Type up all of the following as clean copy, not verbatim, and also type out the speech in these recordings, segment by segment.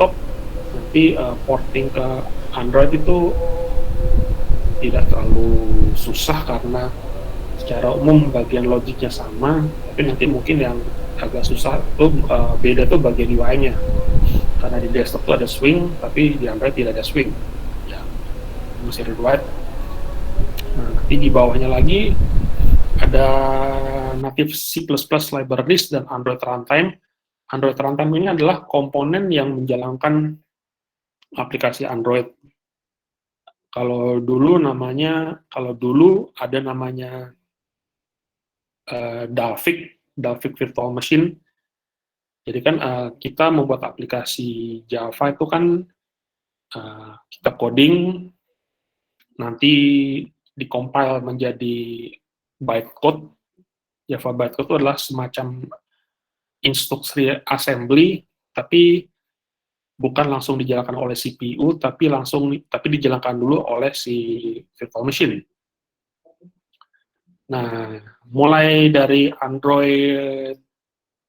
desktop, nanti porting ke Android itu tidak terlalu susah karena secara umum bagian logiknya sama, tapi nanti mungkin yang agak susah tuh beda tuh bagian UI-nya. Karena di desktop tuh ada swing, tapi di Android tidak ada swing. Ya, masih required. Nah, nanti di bawahnya lagi ada native C++ libraries dan Android runtime. Android runtime ini adalah komponen yang menjalankan aplikasi Android. Kalau dulu ada namanya Dalvik Virtual Machine. Jadi kan kita membuat aplikasi Java itu kan kita coding, nanti dikompil menjadi bytecode. Java bytecode itu adalah semacam instruksi assembly, tapi bukan langsung dijalankan oleh CPU, tapi dijalankan dulu oleh si virtual machine. Nah, mulai dari Android,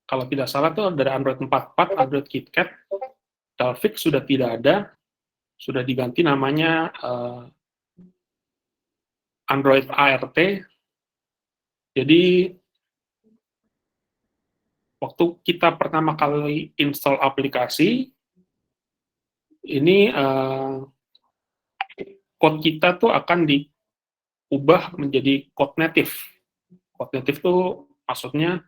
kalau tidak salah tuh dari Android 4.4, Android KitKat, Dalvik sudah tidak ada, sudah diganti namanya Android ART. Jadi waktu kita pertama kali install aplikasi, ini code kita tuh akan diubah menjadi code native. Code native tuh maksudnya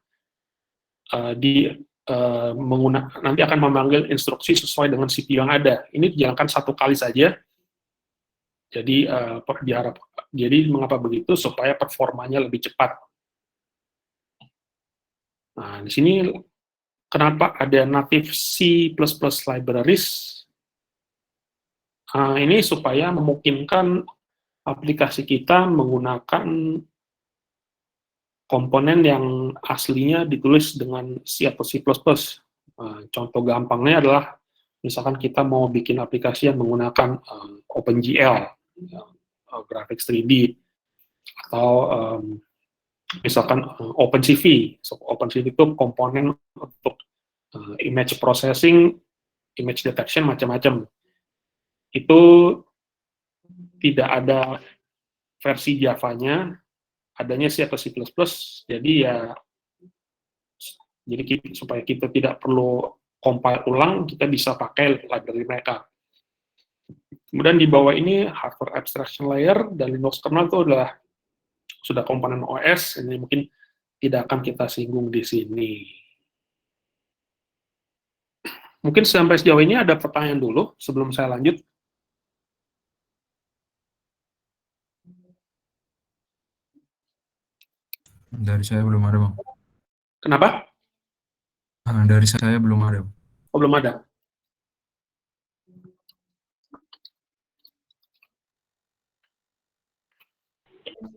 nanti akan memanggil instruksi sesuai dengan CPU yang ada. Ini dijalankan satu kali saja. Jadi mengapa begitu? Supaya performanya lebih cepat. Nah, di sini kenapa ada native C++ libraries? Ini supaya memungkinkan aplikasi kita menggunakan komponen yang aslinya ditulis dengan C atau C++. Contoh gampangnya adalah misalkan kita mau bikin aplikasi yang menggunakan OpenGL, graphics 3D, atau misalkan OpenCV. So, OpenCV itu komponen untuk image processing, image detection, macam-macam. Itu tidak ada versi Java-nya, adanya C atau C++, jadi supaya kita tidak perlu compile ulang, kita bisa pakai library mereka. Kemudian di bawah ini hardware abstraction layer dan Linux kernel itu adalah sudah komponen OS, ini mungkin tidak akan kita singgung di sini. Mungkin sampai sejauh ini ada pertanyaan dulu sebelum saya lanjut. Dari saya belum ada, Bang. Kenapa? Dari saya belum ada. Oh, belum ada.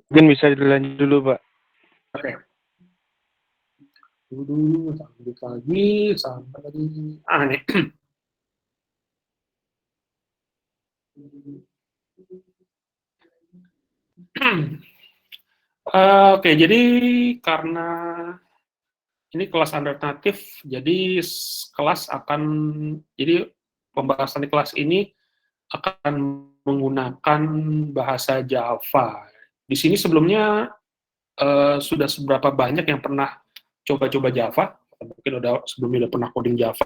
Mungkin bisa dilanjut dulu, Pak. Oke. Dulu lanjut lagi sampai tadi. Nih. Oke, jadi karena ini kelas Android native, jadi pembahasan di kelas ini akan menggunakan bahasa Java. Di sini sebelumnya sudah seberapa banyak yang pernah coba-coba Java? Mungkin sebelumnya udah pernah coding Java.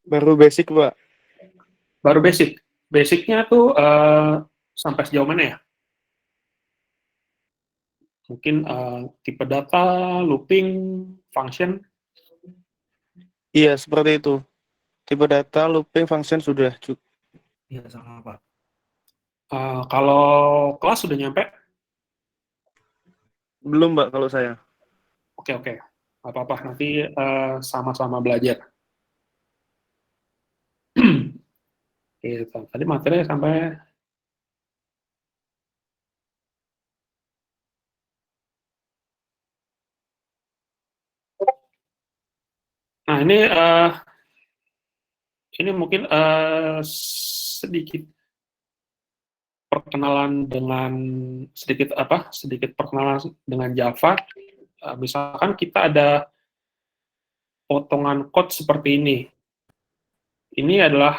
Baru basic, Pak. Baru basic. Basicnya tuh sampai sejauh mana ya? Mungkin tipe data, looping, function. Iya, seperti itu. Tipe data, looping, function sudah cukup. Iya, sama, Pak. Kalau kelas sudah nyampe? Belum, Pak, kalau saya. Oke. Apa-apa, nanti sama-sama belajar. Tadi materi sampai nah ini mungkin sedikit perkenalan dengan Java. misalkan kita ada potongan code seperti ini. Ini adalah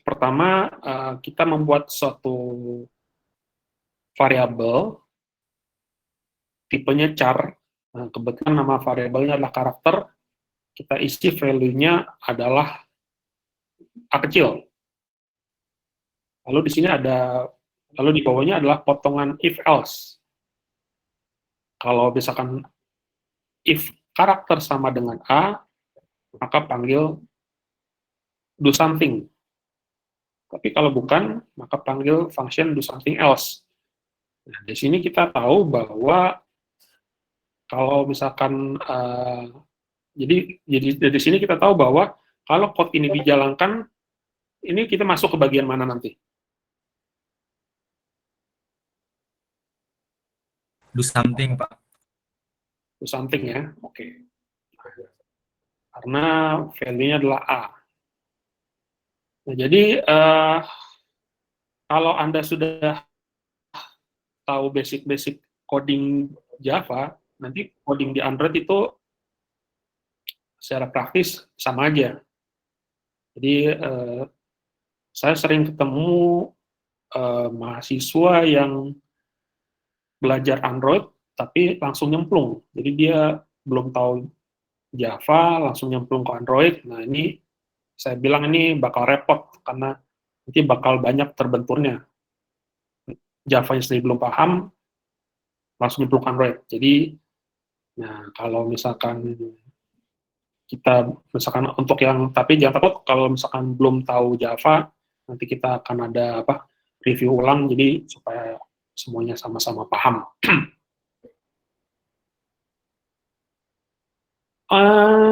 pertama kita membuat suatu variabel tipenya char. Nah, kebetulan nama variabelnya adalah karakter. Kita isi value-nya adalah A kecil. Lalu di sini lalu di bawahnya adalah potongan if else. Kalau misalkan if karakter sama dengan A, maka panggil do something. Tapi kalau bukan, maka panggil function do something else. Nah, di sini kita tahu bahwa kalau misalkan jadi dari sini kita tahu bahwa kalau code ini dijalankan, ini kita masuk ke bagian mana nanti? Do something, Pak. Do something ya, oke. Karena value-nya adalah A. Nah, jadi kalau Anda sudah tahu basic-basic coding Java, nanti coding di Android itu secara praktis sama aja. Jadi saya sering ketemu mahasiswa yang belajar Android tapi langsung nyemplung. Jadi dia belum tahu Java, langsung nyemplung ke Android. Nah, ini saya bilang ini bakal repot karena nanti bakal banyak terbenturnya. Java-nya sendiri belum paham, langsung nyemplung ke Android. Jadi, nah kalau misalkan kita, misalkan untuk yang, tapi jangan takut kalau misalkan belum tahu Java, nanti kita akan ada review ulang, jadi supaya semuanya sama-sama paham.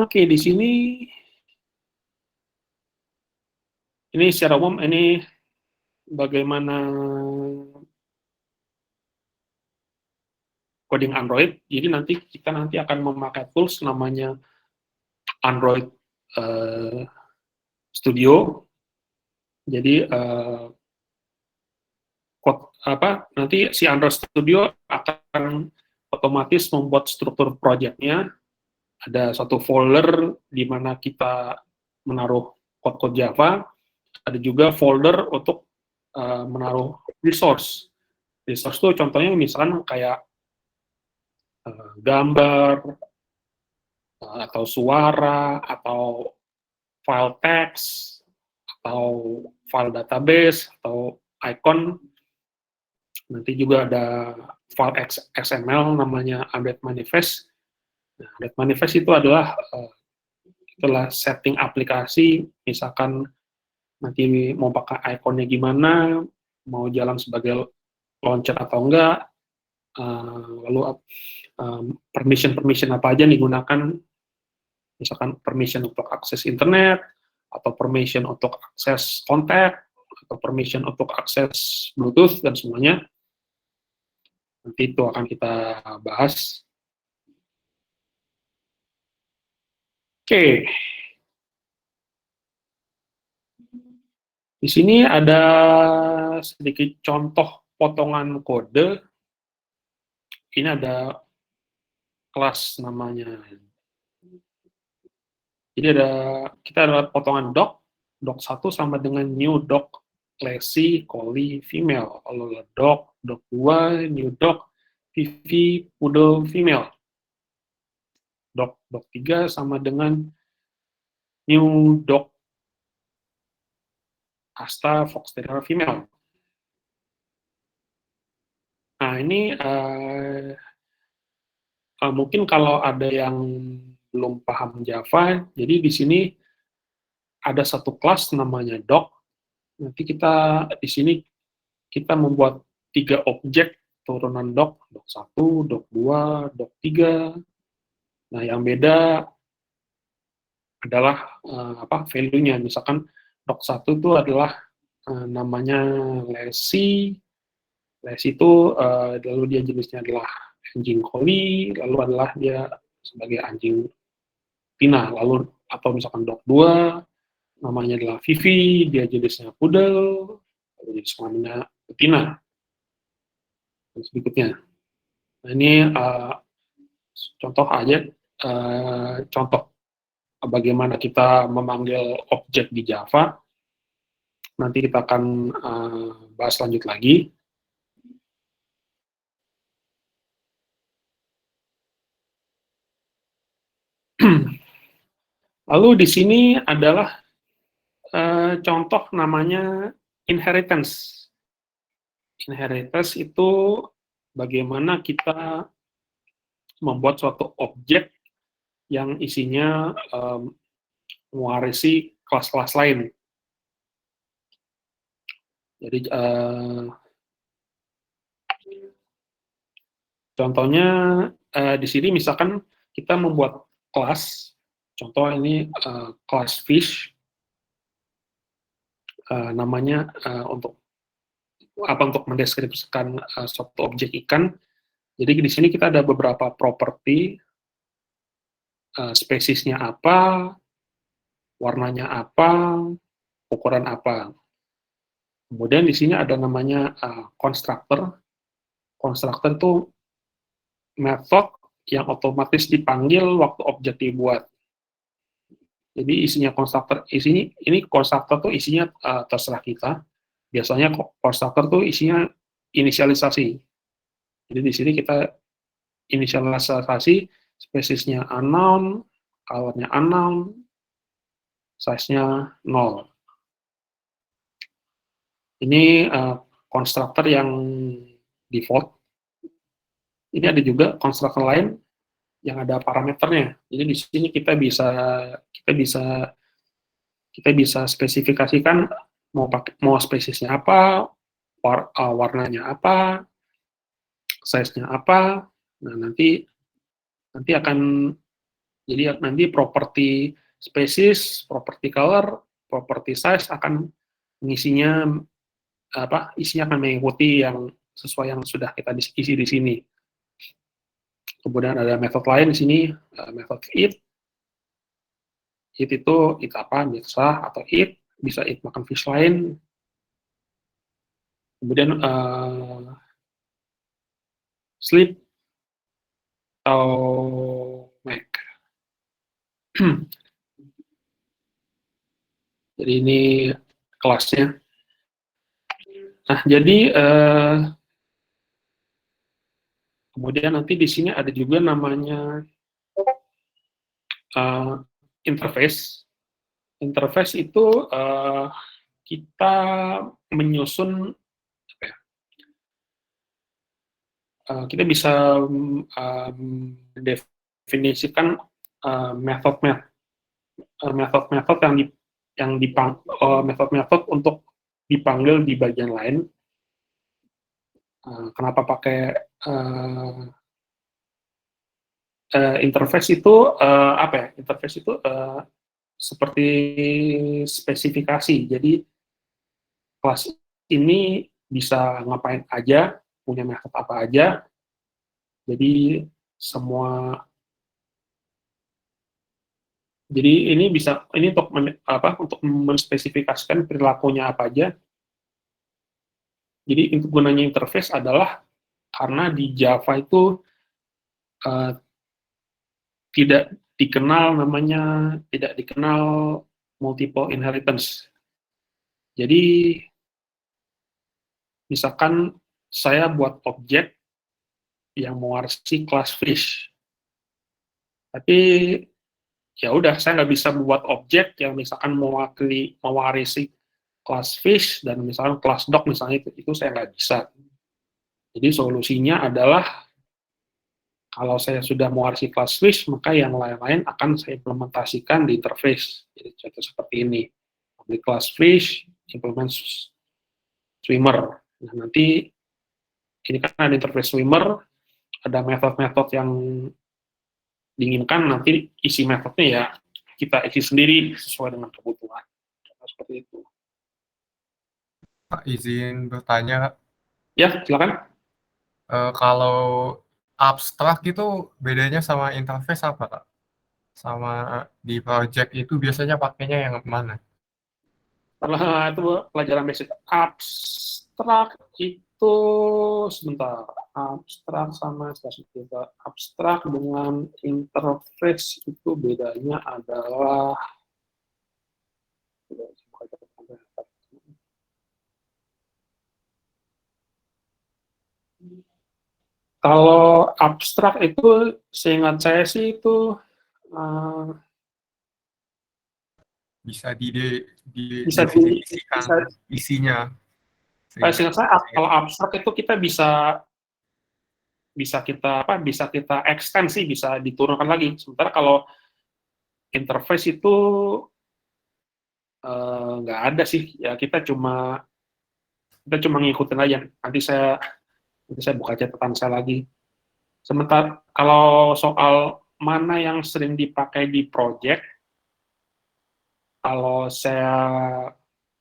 Oke, di sini ini secara umum ini bagaimana coding Android. Jadi nanti kita akan memakai tools namanya Android Studio. Jadi nanti si Android Studio akan otomatis membuat struktur project-nya. Ada satu folder di mana kita menaruh code-code Java. Ada juga folder untuk menaruh resource. Resource itu contohnya misalkan kayak gambar, atau suara, atau file text, atau file database, atau icon. Nanti juga ada file XML namanya Android Manifest. Nah, Android Manifest itu adalah setting aplikasi, misalkan nanti mau pakai ikonnya gimana, mau jalan sebagai launcher atau enggak, lalu permission apa aja digunakan, misalkan permission untuk akses internet, atau permission untuk akses kontak, atau permission untuk akses Bluetooth, dan semuanya. Nanti itu akan kita bahas. Oke. Di sini ada sedikit contoh potongan kode. Ini ada kelas namanya. Jadi kita ada potongan doc 1 sama dengan new doc classy collie female. Kalau doc 2 new doc Vivi poodle female. Doc 3 sama dengan new doc Asta fox terrier female. Nah, ini mungkin kalau ada yang belum paham Java, jadi di sini ada satu kelas namanya doc. Nanti di sini kita membuat 3 objek turunan doc 1, doc 2, doc 3. Nah, yang beda adalah value-nya. Misalkan doc 1 itu adalah namanya Lassie. Lassie itu lalu dia jenisnya adalah anjing collie, lalu adalah dia sebagai anjing Tina. Lalu atau misalkan doc 2 namanya adalah Vivi, dia jenisnya poodle, lalu jenis namanya betina. Dan berikutnya. Nah, ini Contoh aja, contoh bagaimana kita memanggil objek di Java. Nanti kita akan bahas lanjut lagi. Lalu di sini adalah contoh namanya inheritance. Inheritance itu bagaimana kita membuat suatu objek yang isinya mewarisi kelas-kelas lain. Jadi contohnya di sini misalkan kita membuat kelas, contoh ini kelas fish, namanya untuk mendeskripsikan suatu objek ikan. Jadi di sini kita ada beberapa properti, spesiesnya apa, warnanya apa, ukuran apa. Kemudian di sini ada namanya constructor. Constructor itu method yang otomatis dipanggil waktu objek dibuat. Jadi isinya constructor, ini constructor tuh isinya terserah kita. Biasanya constructor tuh isinya inisialisasi. Jadi di sini kita inisialisasi spesiesnya unknown, color-nya unknown, size-nya 0. Ini constructor yang default. Ini ada juga constructor lain yang ada parameternya. Jadi di sini kita bisa spesifikasikan mau spesiesnya apa, warnanya apa, size-nya apa. Nah, nanti properti spesies, properti color, properti size akan isinya akan mengikuti yang sesuai yang sudah kita isi di sini. Kemudian ada metode lain di sini, metode eat. Eat itu eat apa, bisa atau eat, bisa eat makan fish lain. Kemudian sleep atau make. Jadi ini kelasnya. Nah, jadi kemudian nanti di sini ada juga namanya interface. Interface itu kita menyusun kita bisa mendefinisikan metode-metode metode-metode untuk dipanggil di bagian lain. Kenapa pakai interface itu interface itu seperti spesifikasi. Jadi kelas ini bisa ngapain aja, punya metode apa aja. Jadi ini untuk menspesifikasikan perilakunya apa aja. Jadi untuk gunanya interface adalah karena di Java itu tidak dikenal multiple inheritance. Jadi misalkan saya buat objek yang mewarisi kelas fish, tapi ya udah saya nggak bisa membuat objek yang misalkan mewarisi kelas fish dan misalkan kelas dog misalnya itu saya nggak bisa. Jadi solusinya adalah kalau saya sudah mewarisi kelas fish, maka yang lain-lain akan saya implementasikan di interface. Jadi contoh seperti ini. Di kelas fish, implement swimmer. Nah, nanti ini kan ada interface swimmer, ada metode-metode yang diinginkan, nanti isi metodenya ya kita isi sendiri sesuai dengan kebutuhan. Seperti itu. Pak, izin bertanya, Kak. Ya, silakan. Kalau abstrak itu bedanya sama interface apa, Kak? Sama di project itu biasanya pakainya yang mana? Setelah itu pelajaran basic abstrak itu sebentar. abstrak sama stasiun juga. Abstrak dengan interface itu bedanya adalah kalau abstrak itu seingat saya sih itu eh, Bisa bisa didefinisikan bisa isinya. seingat saya kalau abstrak itu kita bisa bisa kita apa bisa kita ekstensi bisa diturunkan lagi. Sementara kalau interface itu nggak ada sih ya kita cuma ngikutin aja. Nanti saya buka catatan saya lagi. Sementara kalau soal mana yang sering dipakai di project, kalau saya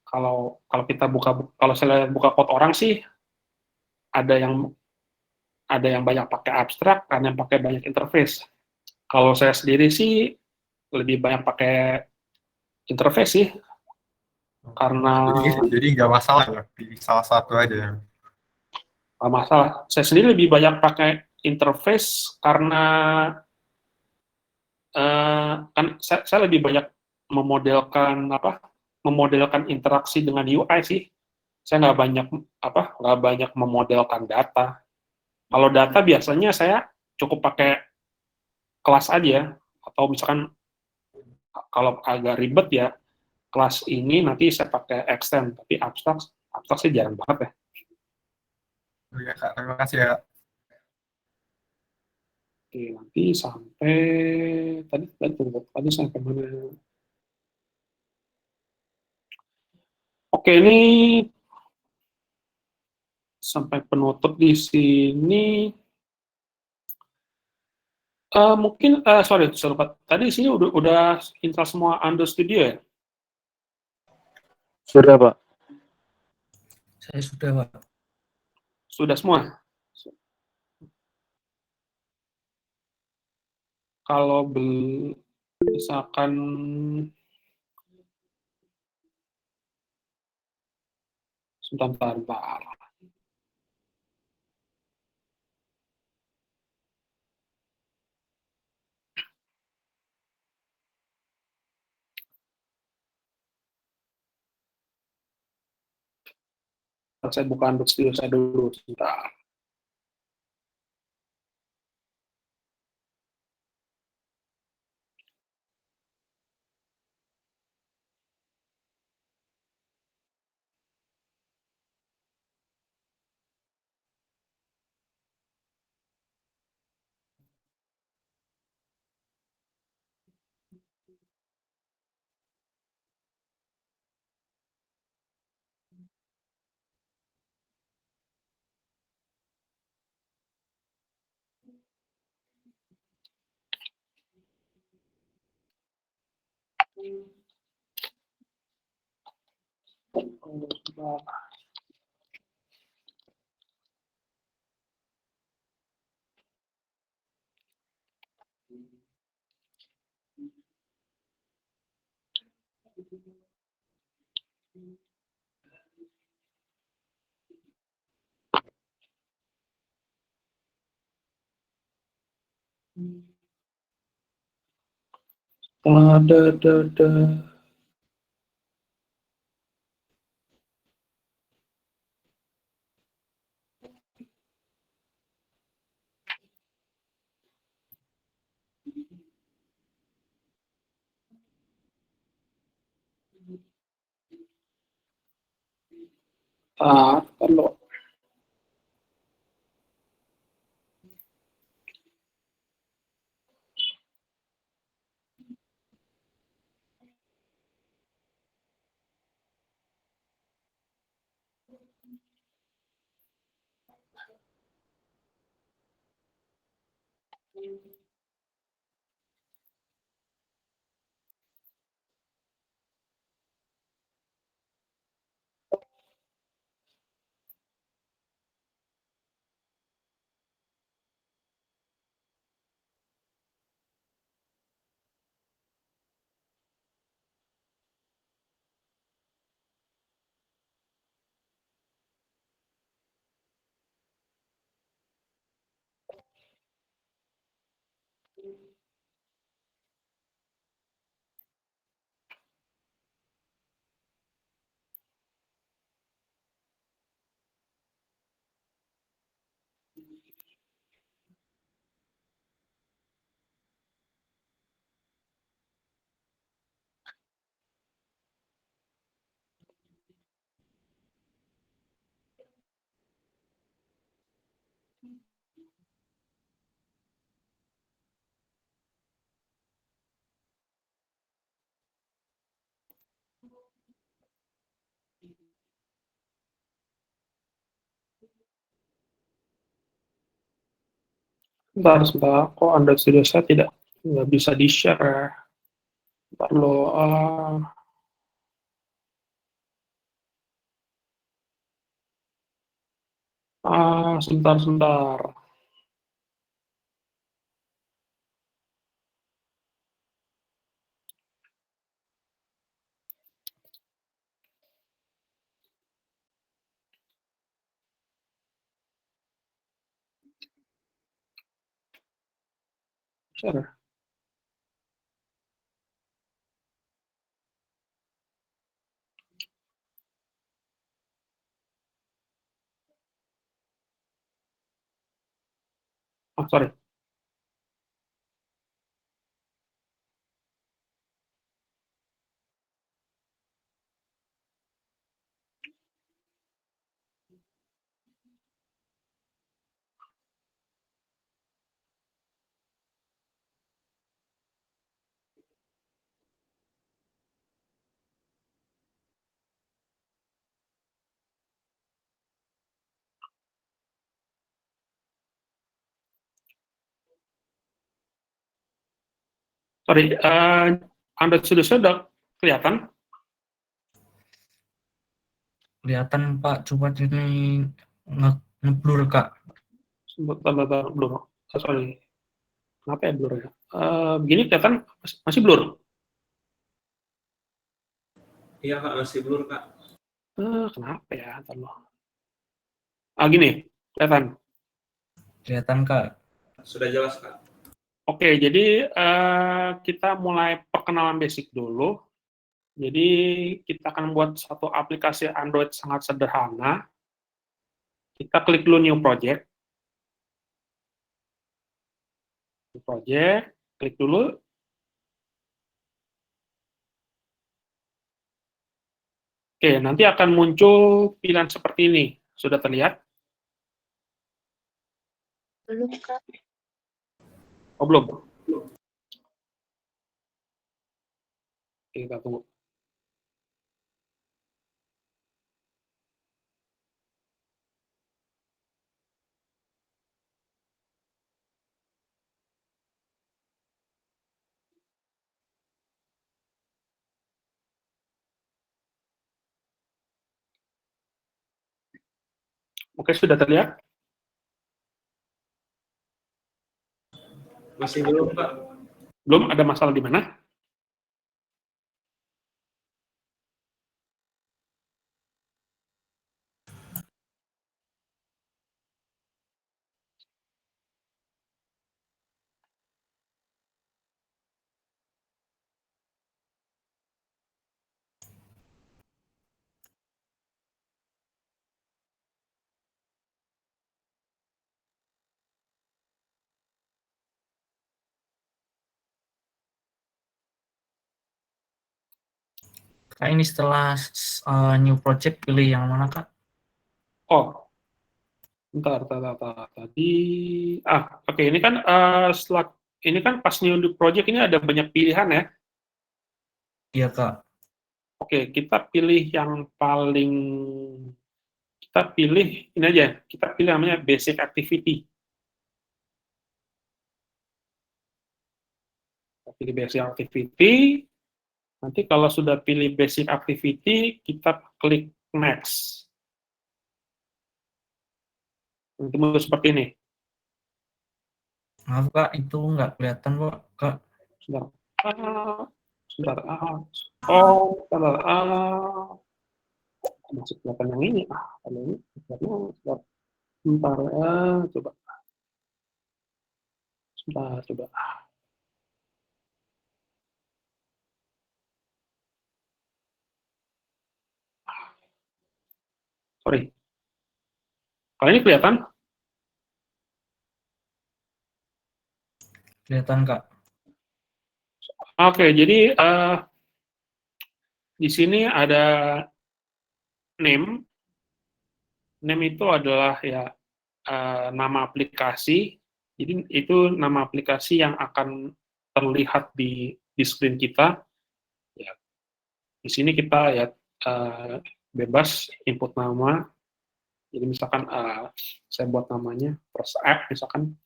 kalau kalau kita buka kalau saya buka code orang sih ada yang ada yang banyak pakai abstrak, ada yang pakai banyak interface. Kalau saya sendiri sih lebih banyak pakai interface sih karena Jadi nggak masalah ya, di salah satu aja ya. nggak masalah. Saya sendiri lebih banyak pakai interface karena kan saya lebih banyak memodelkan interaksi dengan UI sih. Saya nggak banyak memodelkan data. Kalau data biasanya saya cukup pakai kelas aja, atau misalkan kalau agak ribet ya kelas ini nanti saya pakai extend, tapi abstrak abstrak sih jarang banget ya. Ya, Kak, terima kasih ya. Oke, nanti sampai tadi sampai mana? Oke, ini sampai penutup di sini. Mungkin sorry, tadi sini udah install semua Ando Studio ya? Sudah, Pak. Saya sudah, Pak. Sudah semua? Kalau misalkan sebentar. Saya buka Ando Studio saya dulu sebentar. Ada. Kalau Sebentar, kok Android Studio saya nggak bisa di-share ya. Bentar lo, sebentar. Share. Sorry. Sorry, Android Studio saya udah kelihatan? Kelihatan Pak, coba ini ngeblur Kak. Bentar, blur. Sorry. Kenapa ya blur ya? Begini kelihatan masih blur? Iya Kak, masih blur Kak. Kenapa ya? Ntar lo. Gini, kelihatan. Kelihatan Kak. Sudah jelas Kak. Oke, jadi kita mulai perkenalan basic dulu. Jadi kita akan buat satu aplikasi Android sangat sederhana. Kita klik dulu New Project. New Project, klik dulu. Oke, nanti akan muncul pilihan seperti ini. Sudah terlihat? Belum, Kak. Oh, belum? Oke, kita tunggu. Oke, sudah terlihat? Masih belum Kak. Belum? Ada masalah di mana? Kak ini setelah new project pilih yang mana Kak? Oh, bentar. Tadi, oke, ini kan setelah ini kan pas new project ini ada banyak pilihan ya. Iya Kak. Oke, kita pilih yang paling, kita pilih ini aja, kita pilih namanya basic activity. Kita pilih basic activity, nanti kalau sudah pilih basic activity, kita klik next. Nanti muncul seperti ini. Maaf Kak, itu nggak kelihatan Kak. Sebentar. Masih kelihatan yang ini. Kalau ini sebentar. Coba. Sebentar, coba. Sorry. Kalau ini kelihatan? Kelihatan, Kak. Oke, jadi di sini ada name. Name itu adalah ya nama aplikasi. Jadi itu nama aplikasi yang akan terlihat di screen kita. Ya, di sini kita ya bebas input nama. Jadi misalkan saya buat namanya first app misalkan.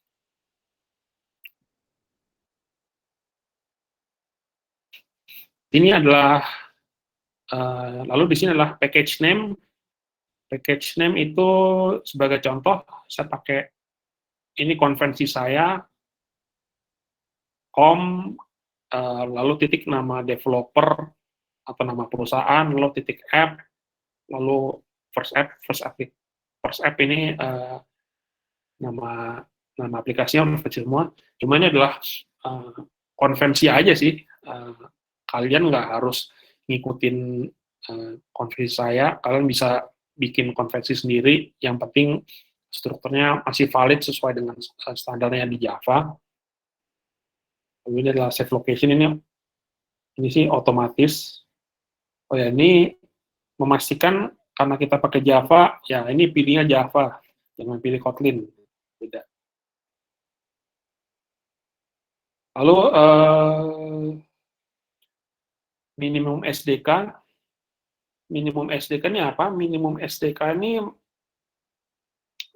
Ini adalah lalu di sini adalah package name. Package name itu sebagai contoh saya pakai ini konvensi saya lalu titik nama developer atau nama perusahaan, lalu titik app, lalu first app ini nama aplikasinya udah kecil semua. Cuma ini adalah konvensi aja sih. Kalian nggak harus ngikutin konvensi saya. Kalian bisa bikin konvensi sendiri. Yang penting strukturnya masih valid sesuai dengan standarnya di Java. Lalu ini adalah save location ini sih otomatis. Oh ya, ini memastikan karena kita pakai Java, ya ini pilihnya Java, jangan pilih Kotlin. Beda. Lalu minimum SDK. Minimum SDK ini apa? Minimum SDK ini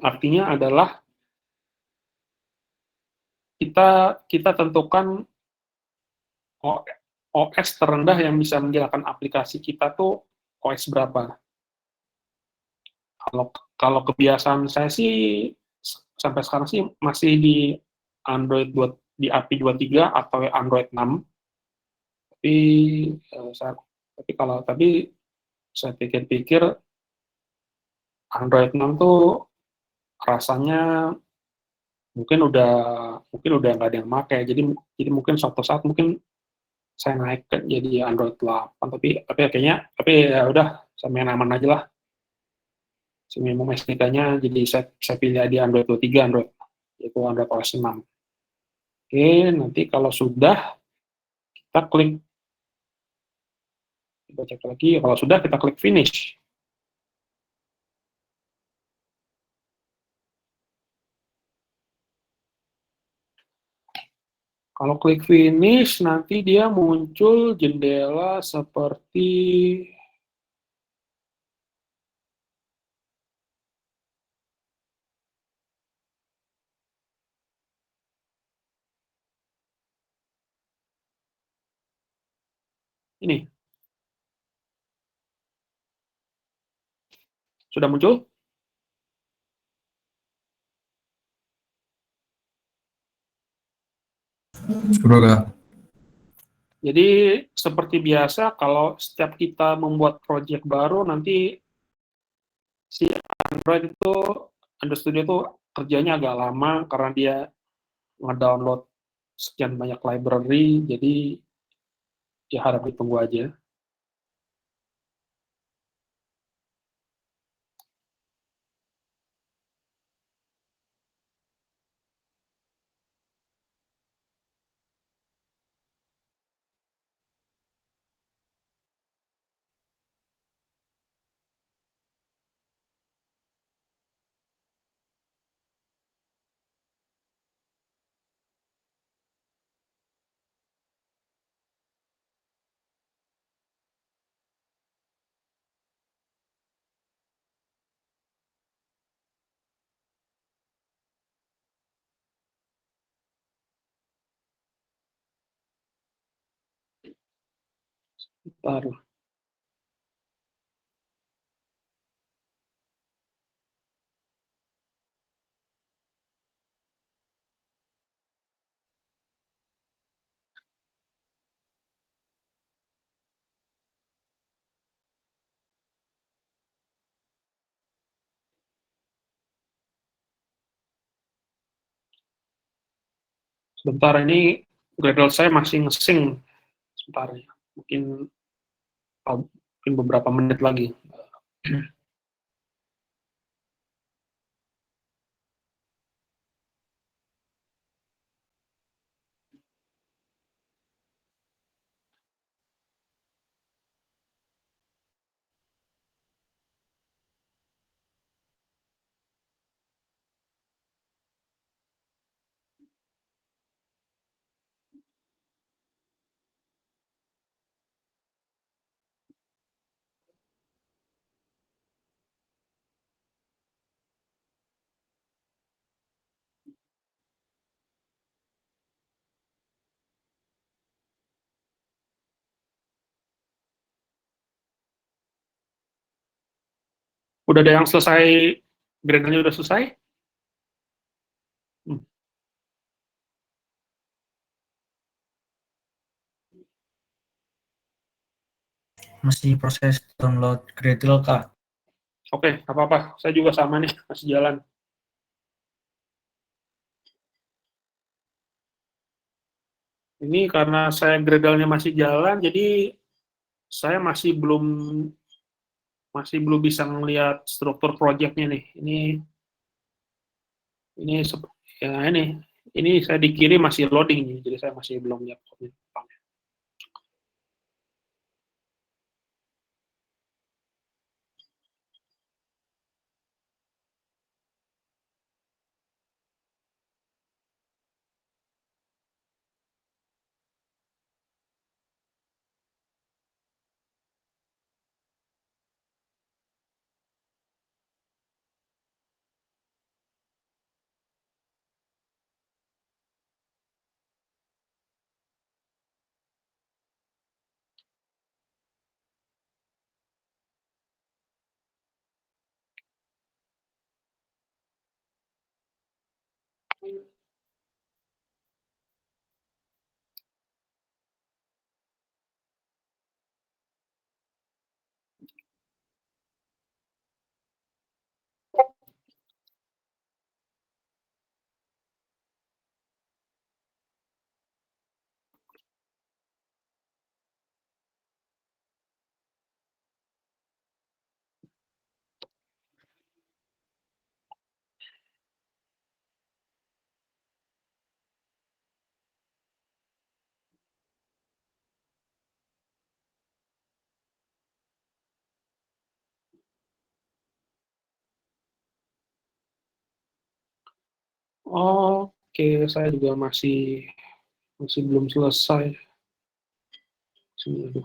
artinya adalah kita tentukan OS terendah yang bisa menjalankan aplikasi kita tuh OS berapa. Kalau kebiasaan saya sih sampai sekarang sih masih di Android di API 23 atau Android 6. Tapi saya pikir-pikir Android 6 tuh rasanya mungkin udah nggak ada yang pakai. Jadi mungkin suatu saat mungkin saya naik jadi Android 8, tapi ya udah saya main aman aja lah. Minimum SDK-nya jadi saya pilih di Android 23, yaitu Android OS 6. Oke, nanti kalau sudah kita klik, kita cek lagi, kalau sudah kita klik finish. Kalau klik finish, nanti dia muncul jendela seperti ini. Sudah muncul? Sudah, Kak. Jadi seperti biasa kalau setiap kita membuat project baru nanti si Android Studio itu kerjanya agak lama karena dia ngedownload sekian banyak library, jadi ya harap ditunggu aja. Bentar. Sebentar, ini Gradle saya masih nge-sync. Sebentar ya. Mungkin beberapa menit lagi. Udah ada yang selesai, Gradle-nya udah selesai? Hmm. Masih proses download Gradle, Kak. Oke, apa-apa. Saya juga sama nih, masih jalan. Ini karena saya Gradle-nya masih jalan, jadi saya masih belum bisa melihat struktur project-nya nih. Ini ya ini saya di kiri masih loading nih, jadi saya masih belum lihat kodenya. Oke, saya juga masih belum selesai. Aduh.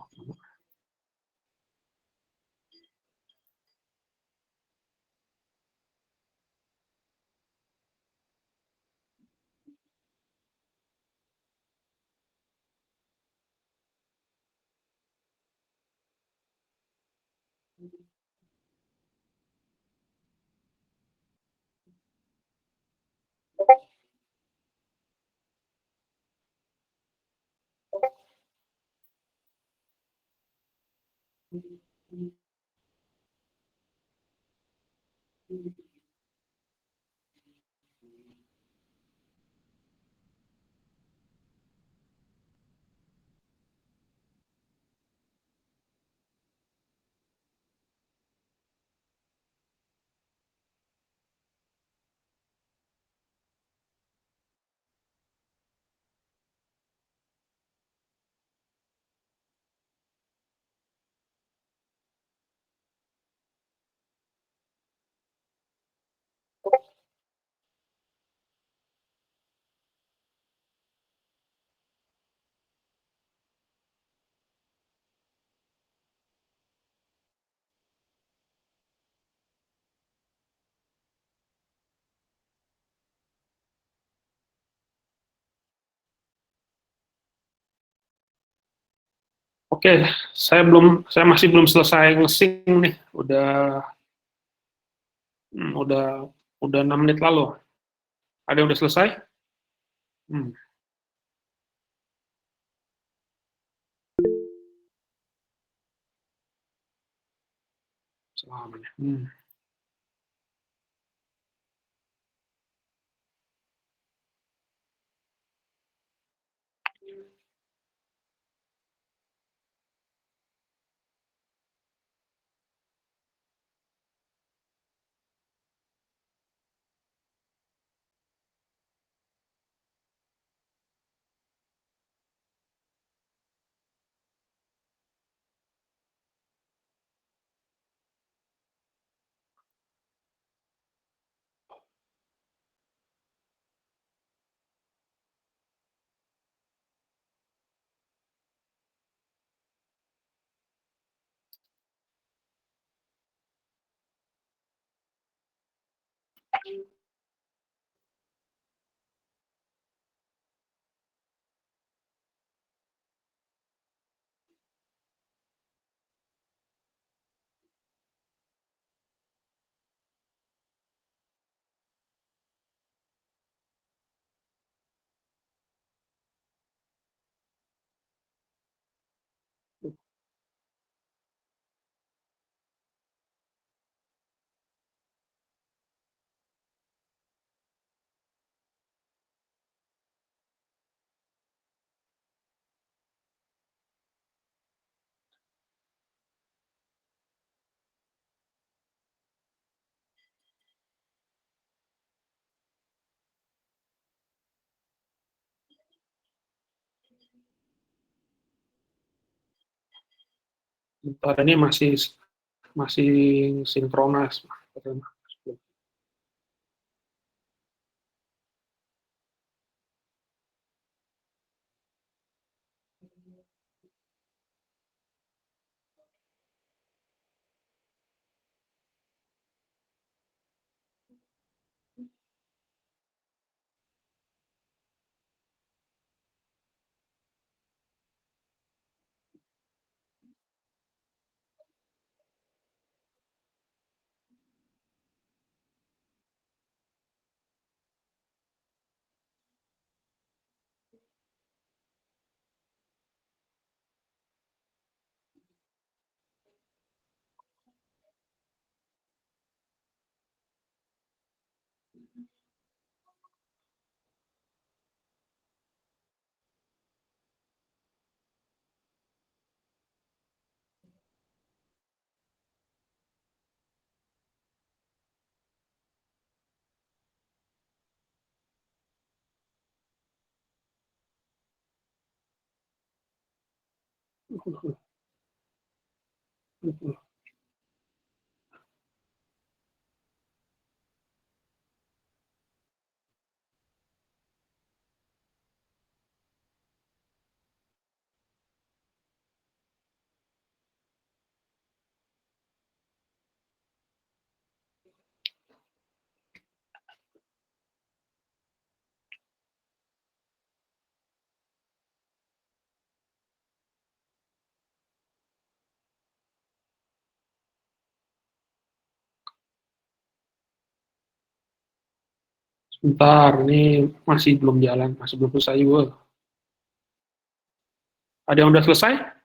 Oke, saya masih belum selesai nge-sync nih. Udah 6 menit lalu. Ada yang udah selesai? Hmm. Selamat. Bentar, ini masih sinkronis. Sebentar, ini masih belum jalan, masih belum selesai juga. Ada yang udah selesai?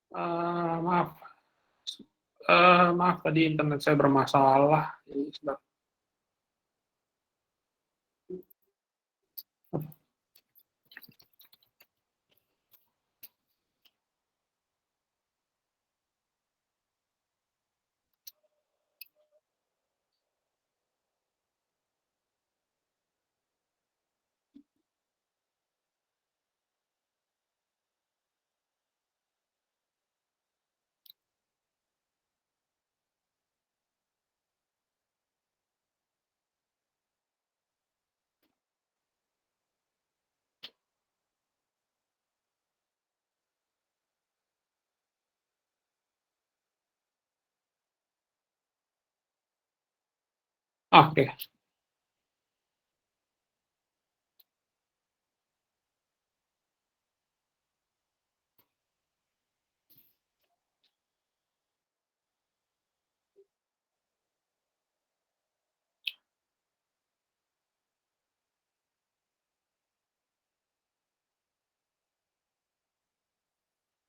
Maaf, maaf tadi internet saya bermasalah. Jadi sebentar. Oke.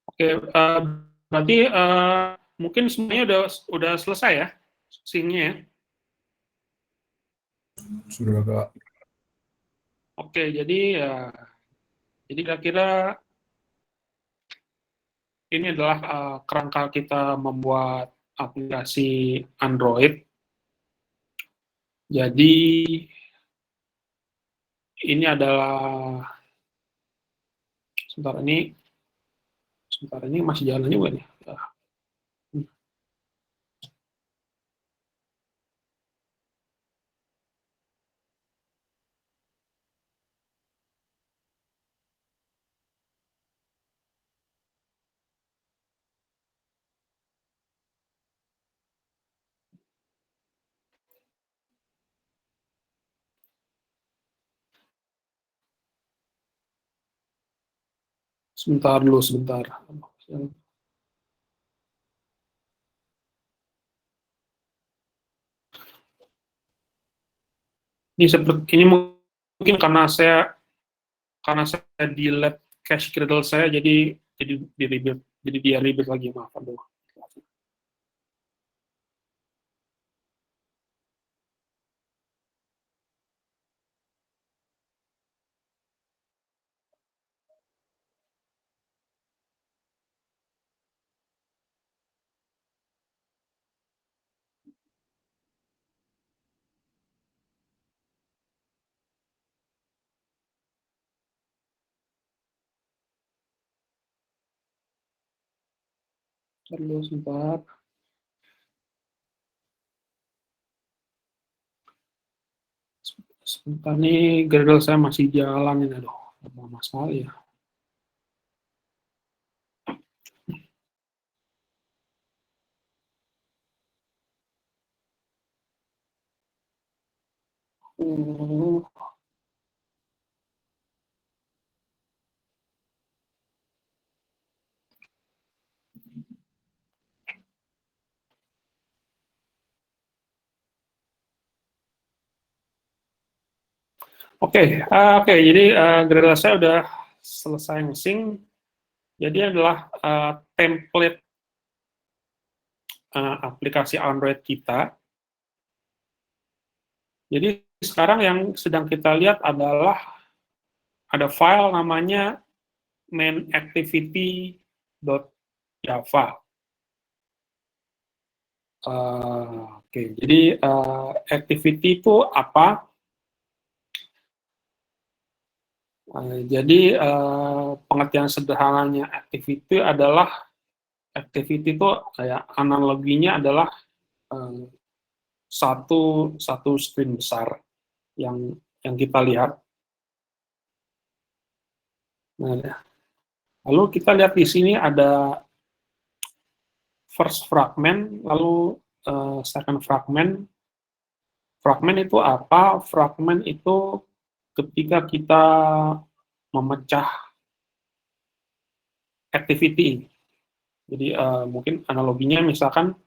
Oke, berarti mungkin semuanya udah selesai ya, scene-nya ya. Sudah, Kak. Oke, jadi kira-kira ini adalah kerangka kita membuat aplikasi Android. Jadi ini adalah sebentar ini masih jalan juga nih. Sebentar dulu, sebentar. Ini mungkin karena saya delete cache Gradle saya, jadi dia ribet lagi, maaf. Aduh. Dulu sebentar. Sebentar nih, Gradle saya masih jalan ini, aduh, lama sekali ya. Oke, jadi Gradle saya udah selesai nge-sync. Jadi adalah template aplikasi Android kita. Jadi sekarang yang sedang kita lihat adalah ada file namanya mainActivity.java. Oke, jadi activity itu apa? Jadi pengertian sederhananya activity itu kayak analoginya adalah satu screen besar yang kita lihat. Nah, lalu kita lihat di sini ada first fragment, lalu second fragment. Fragment itu apa? Fragment itu ketika kita memecah activity. Jadi mungkin analoginya misalkan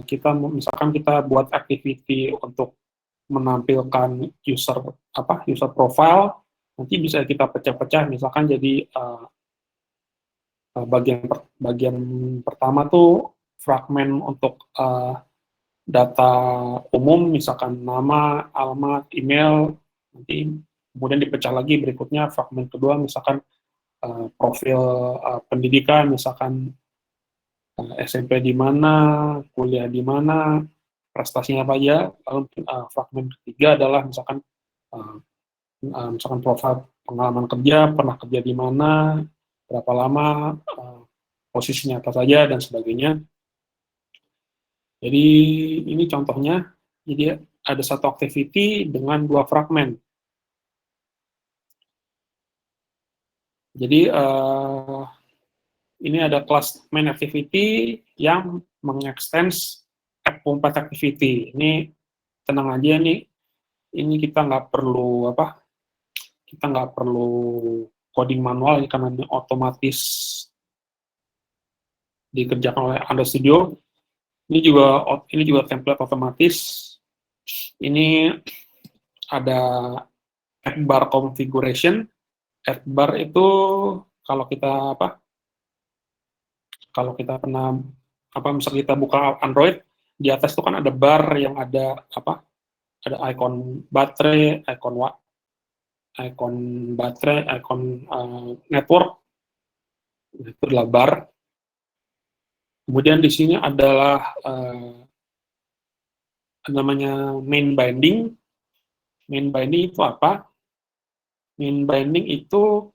kita buat activity untuk menampilkan user profile, nanti bisa kita pecah-pecah misalkan jadi bagian pertama tuh fragmen untuk data umum, misalkan nama, alamat, email, nanti kemudian dipecah lagi berikutnya fragmen kedua, misalkan profil pendidikan, misalkan SMP di mana, kuliah di mana, prestasinya apa aja. Lalu fragmen ketiga adalah misalkan profil pengalaman kerja, pernah kerja di mana, berapa lama, posisinya apa saja, dan sebagainya. Jadi ini contohnya, jadi ada satu activity dengan 2 fragmen. Jadi ini ada kelas main activity yang mengextends App4 activity. Ini tenang aja nih, ini kita nggak perlu coding manual ini karena ini otomatis dikerjakan oleh Android Studio. Ini juga template otomatis. Ini ada app bar configuration. App bar itu kalau kita pernah misalnya kita buka Android, di atas itu kan ada bar yang ada ikon baterai, ikon network, itu adalah bar. Kemudian di sini adalah namanya main binding. Main binding itu apa? Main binding itu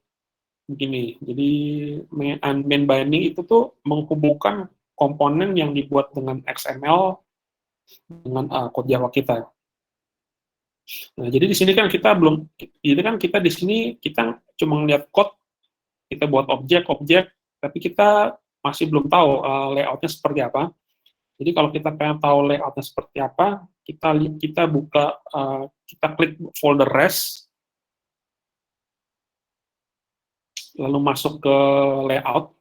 begini. Jadi main binding itu tuh menghubungkan komponen yang dibuat dengan XML dengan kode Java kita. Nah, jadi di sini kan kita di sini kita cuma lihat kode, kita buat objek, tapi kita masih belum tahu layoutnya seperti apa. Jadi kalau kita pengen tahu layoutnya seperti apa, kita klik folder res, lalu masuk ke layout.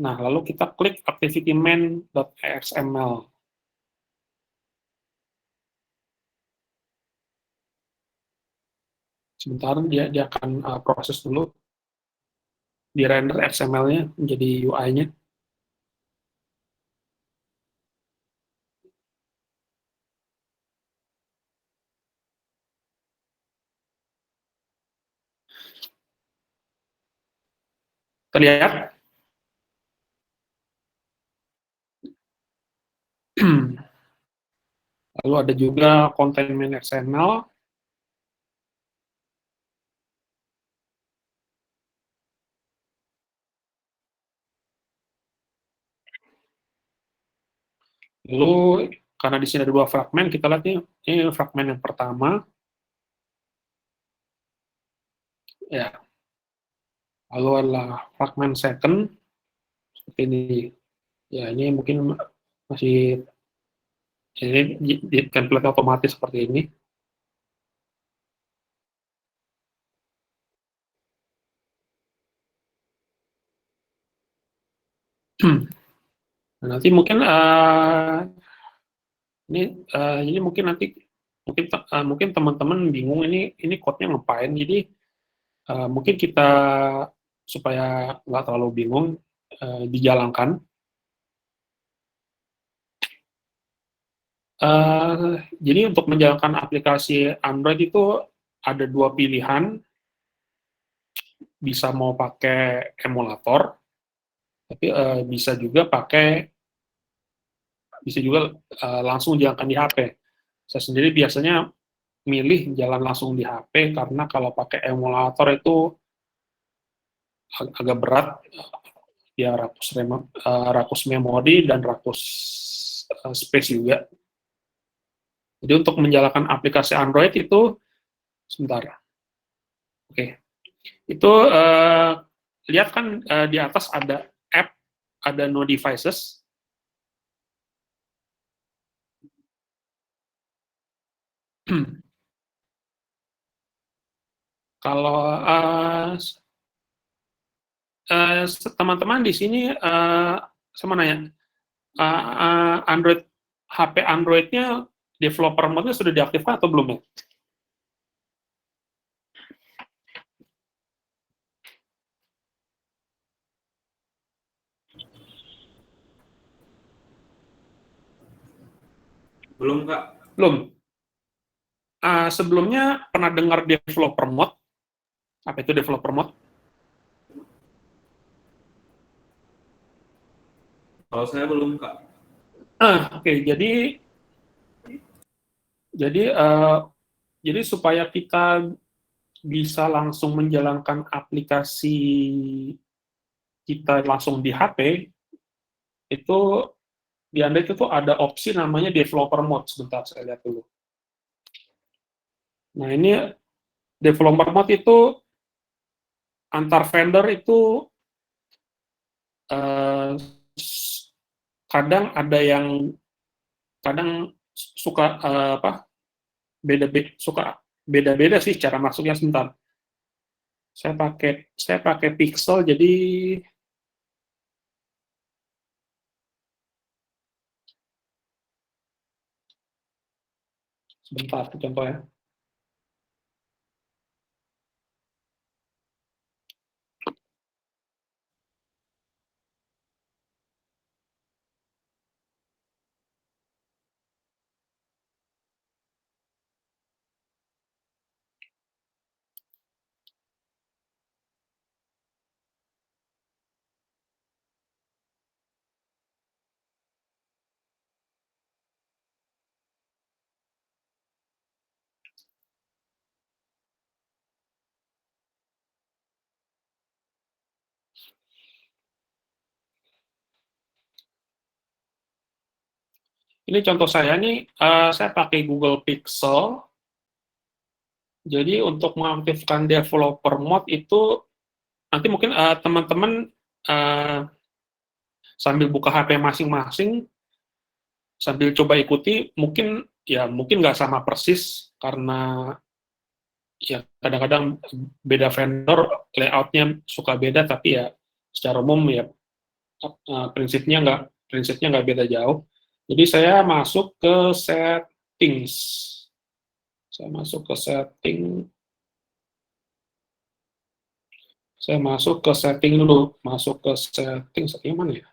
Nah, lalu kita klik activity main.xml. Sebentar dia akan proses dulu, di render XML-nya menjadi UI-nya. Terlihat? Lalu ada juga content main XML. Lalu karena di sini ada 2 fragmen, kita lihat ini fragmen yang pertama. Ya. Lalu adalah fragmen second seperti ini. Ya, ini mungkin masih ini di template otomatis seperti ini. Nah, nanti mungkin ini mungkin teman-teman bingung ini code-nya ngapain. Jadi mungkin kita supaya nggak terlalu bingung dijalankan. Jadi untuk menjalankan aplikasi Android itu ada 2 pilihan, bisa mau pakai emulator, tapi bisa juga langsung jalankan di HP. Saya sendiri biasanya milih jalan langsung di HP karena kalau pakai emulator itu agak berat, ya rakus memori dan rakus space juga. Jadi untuk menjalankan aplikasi Android itu sebentar. Oke. Itu lihat kan di atas ada app, ada no devices. Kalau teman-teman di sini saya nanya, HP Android-nya developer mode-nya sudah diaktifkan atau belum ya? Belum, Kak. Belum. Sebelumnya pernah dengar developer mode? Apa itu developer mode? Kalau saya belum, Kak. Oke. Jadi supaya kita bisa langsung menjalankan aplikasi kita langsung di HP, itu di Android itu ada opsi namanya developer mode. Sebentar, saya lihat dulu. Nah, ini developer mode itu antar vendor itu kadang ada yang suka beda-beda sih cara masuknya. Sebentar, saya pakai Pixel, jadi sebentar contohnya. Ini contoh saya nih, saya pakai Google Pixel. Jadi untuk mengaktifkan developer mode itu nanti mungkin teman-teman sambil buka HP masing-masing, sambil coba ikuti, mungkin nggak sama persis karena ya kadang-kadang beda vendor, layoutnya suka beda, tapi ya secara umum ya prinsipnya nggak beda jauh. Jadi saya masuk ke settings. Saya masuk ke setting dulu. Masuk ke setting mana ya?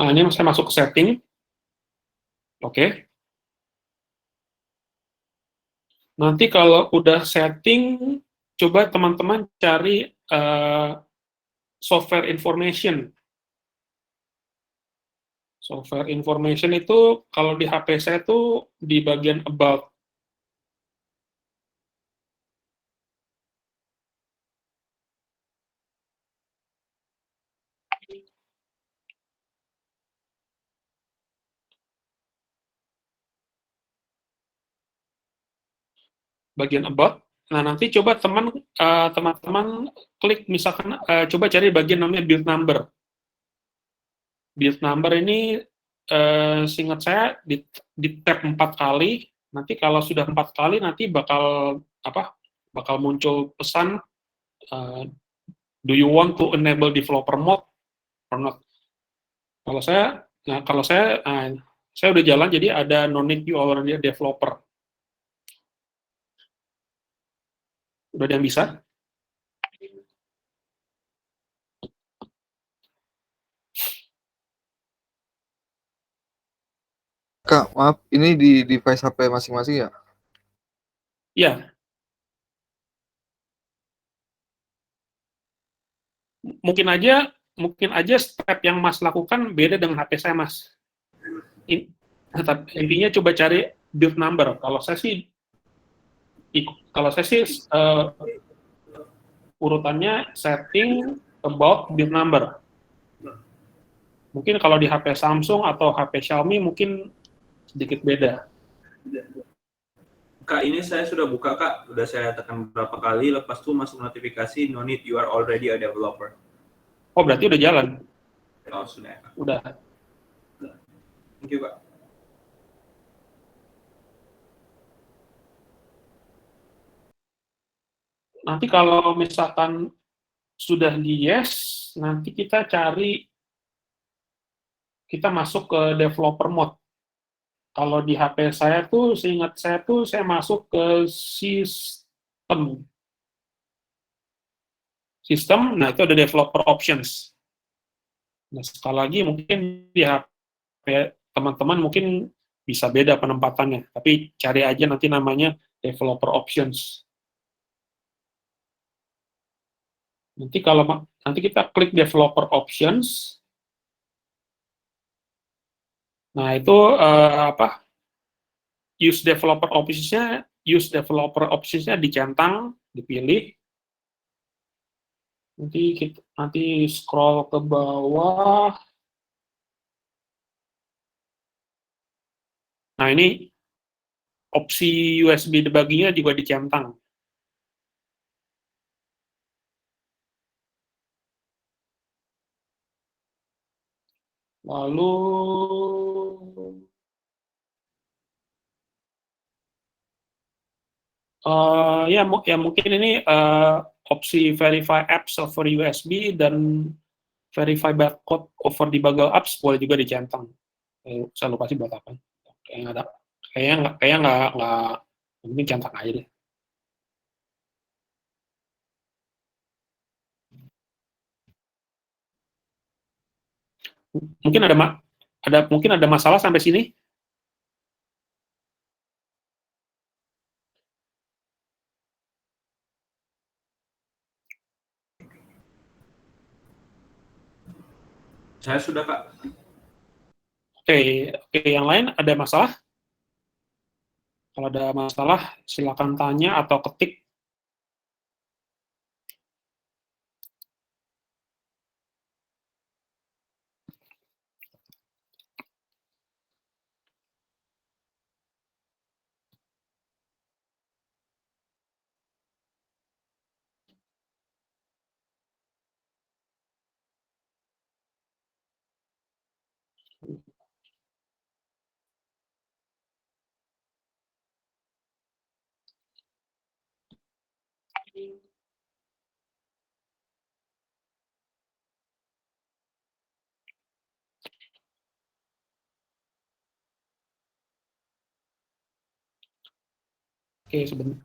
Nah, ini saya masuk ke setting. Oke. Nanti kalau udah setting, coba teman-teman cari software information. Software information itu kalau di HP saya tuh di bagian about. Bagian about. Nah, nanti coba teman-teman klik, misalkan coba cari bagian namanya build number. Build number ini seingat saya di tab 4 kali. Nanti kalau sudah 4 kali nanti bakal muncul pesan do you want to enable developer mode or not. Kalau saya udah jalan, jadi ada no need you already a developer. Udah ada yang bisa? Kak, maaf, ini di device HP masing-masing ya? Iya. Mungkin aja step yang Mas lakukan beda dengan HP saya, Mas. Intinya coba cari build number. Kalau saya sih urutannya setting, about, build number. Mungkin kalau di HP Samsung atau HP Xiaomi mungkin sedikit beda. Kak, ini saya sudah buka, Kak. Udah saya tekan beberapa kali, lepas itu masuk notifikasi, no need, you are already a developer. Oh, berarti udah jalan? Oh, sudah, Kak. Udah. Thank you, Kak. Nanti kalau misalkan sudah di yes, nanti kita masuk ke developer mode. Kalau di HP saya tuh, seingat saya tuh, saya masuk ke sistem, nah itu ada developer options. Nah, sekali lagi mungkin di HP teman-teman mungkin bisa beda penempatannya, tapi cari aja nanti namanya developer options. Nanti nanti kita klik developer options, nah itu use developer optionsnya dicentang, dipilih. Nanti scroll ke bawah. Nah ini opsi USB debugging-nya juga dicentang. Lalu ya mungkin ini opsi verify apps over USB dan verify barcode over debugger apps boleh juga dicentang. Saya lupa sih buat apa. Kayaknya nggak, mungkin centang aja deh. Mungkin ada masalah sampai sini. Saya sudah, Kak. Oke, yang lain ada masalah? Kalau ada masalah, silakan tanya atau ketik.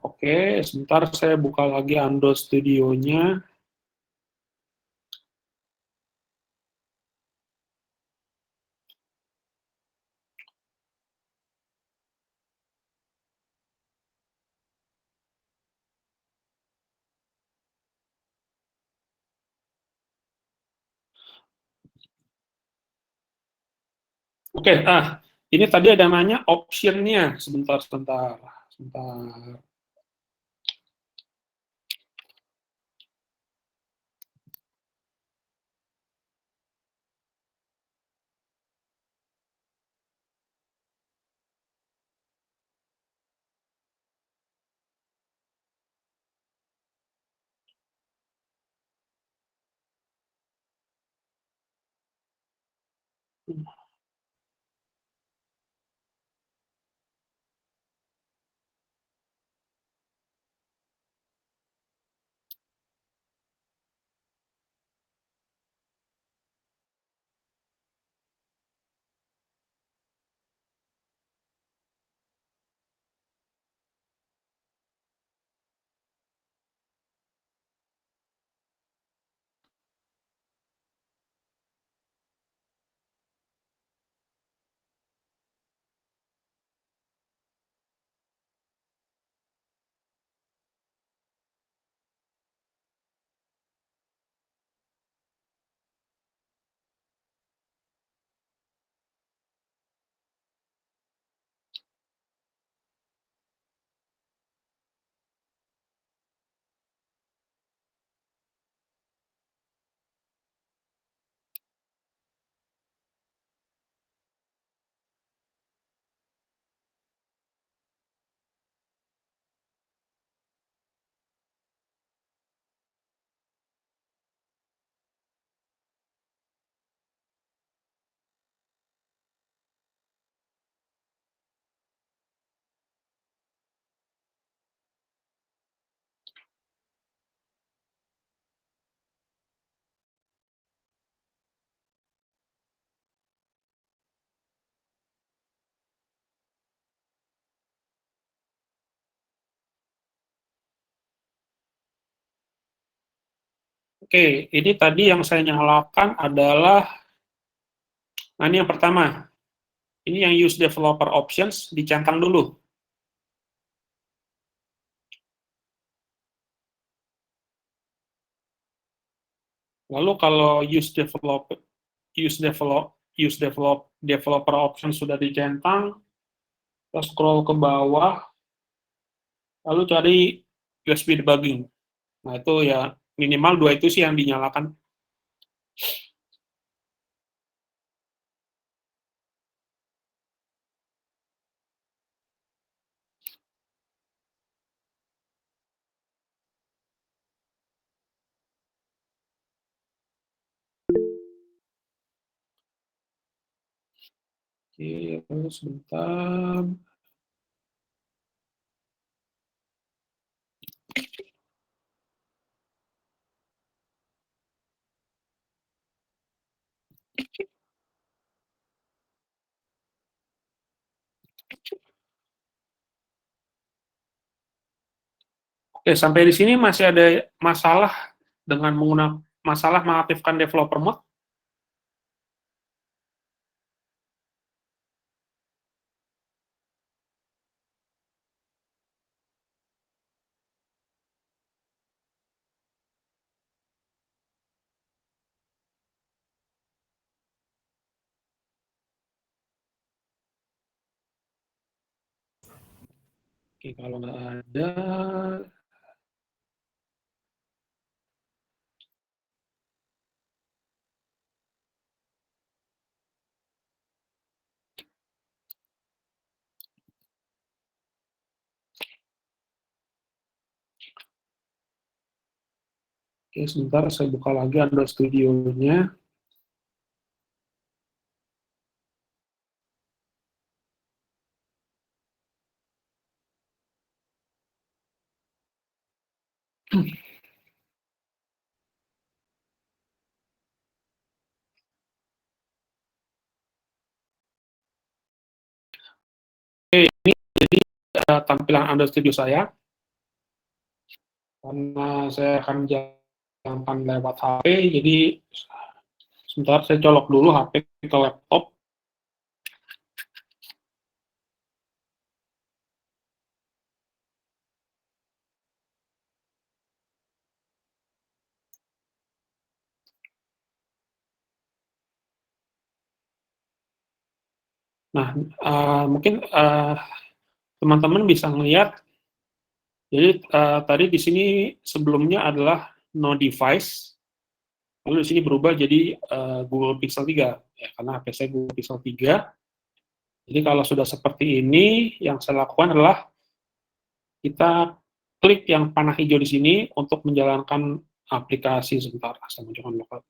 Oke, sebentar saya buka lagi Ando Studio-nya. Oke, ini tadi ada namanya option-nya. Sebentar. Oke, ini tadi yang saya nyalakan adalah, nah ini yang pertama, Ini yang use developer options dicentang dulu. Lalu kalau developer option sudah dicentang, kita scroll ke bawah, lalu cari USB debugging. Nah, itu ya minimal 2 itu sih yang dinyalakan. Oke, terus sebentar. Oke, sampai di sini masih ada masalah dengan menggunakan masalah mengaktifkan developer mode. Oke, kalau nggak ada, oke, sebentar saya buka lagi Android Studio-nya. Oke, ini jadi tampilan Android Studio saya. Karena saya akan jalankan lewat HP, jadi sebentar saya colok dulu HP ke laptop. Nah, mungkin teman-teman bisa melihat, jadi tadi di sini sebelumnya adalah no device, lalu di sini berubah jadi Google Pixel 3, ya, karena HP saya Google Pixel 3. Jadi kalau sudah seperti ini, yang saya lakukan adalah kita klik yang panah hijau di sini untuk menjalankan aplikasi. Sebentar, saya menunjukkan lokal.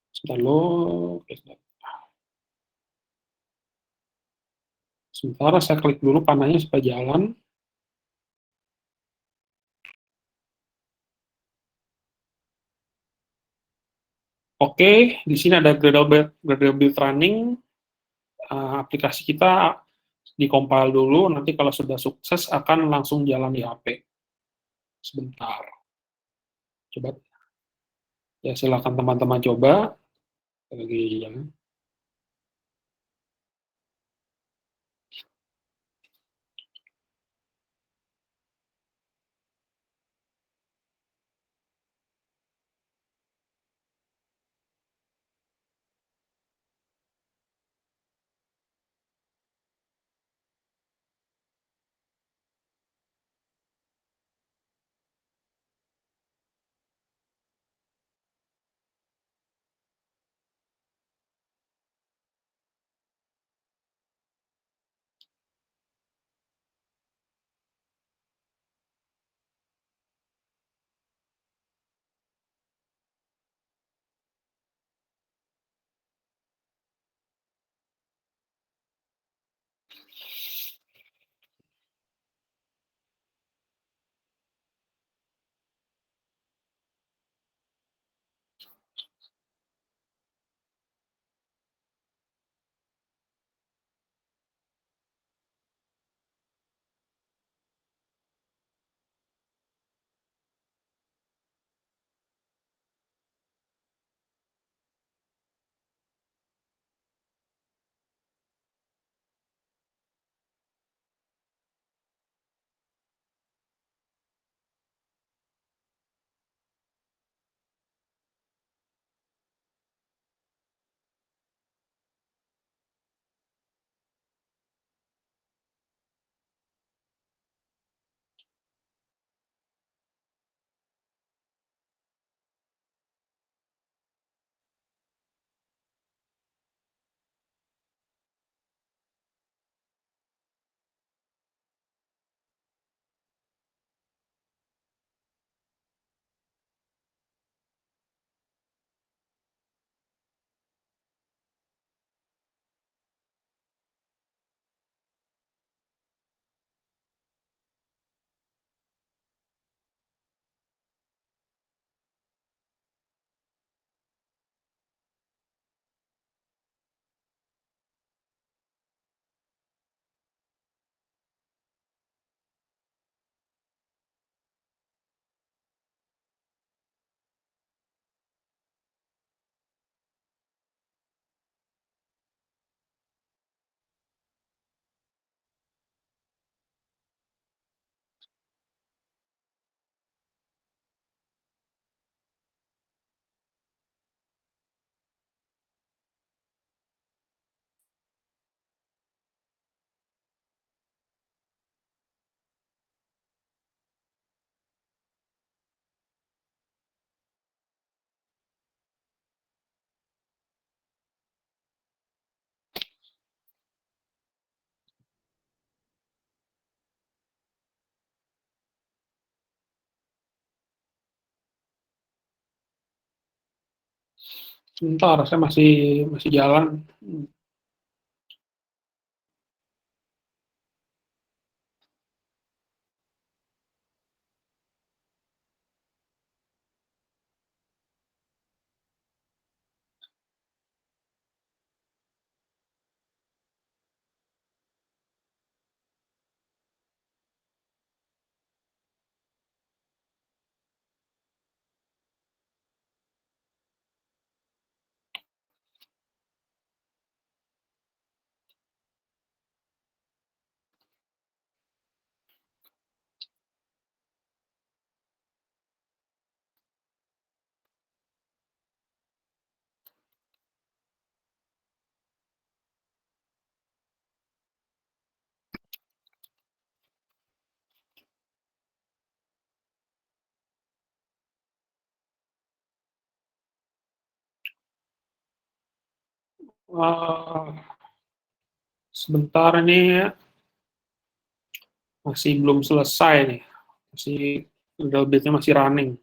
Sebentar lo, oke, sebentar saya klik dulu panahnya supaya jalan. Oke, di sini ada Gradle Build Running. Aplikasi kita dikompil dulu, nanti kalau sudah sukses akan langsung jalan di HP. Sebentar. Coba. Ya, silakan teman-teman coba. Lagi jalan. Sebentar, saya masih jalan. Uh, Sebentar nih, masih belum selesai nih. Masih build-nya masih running.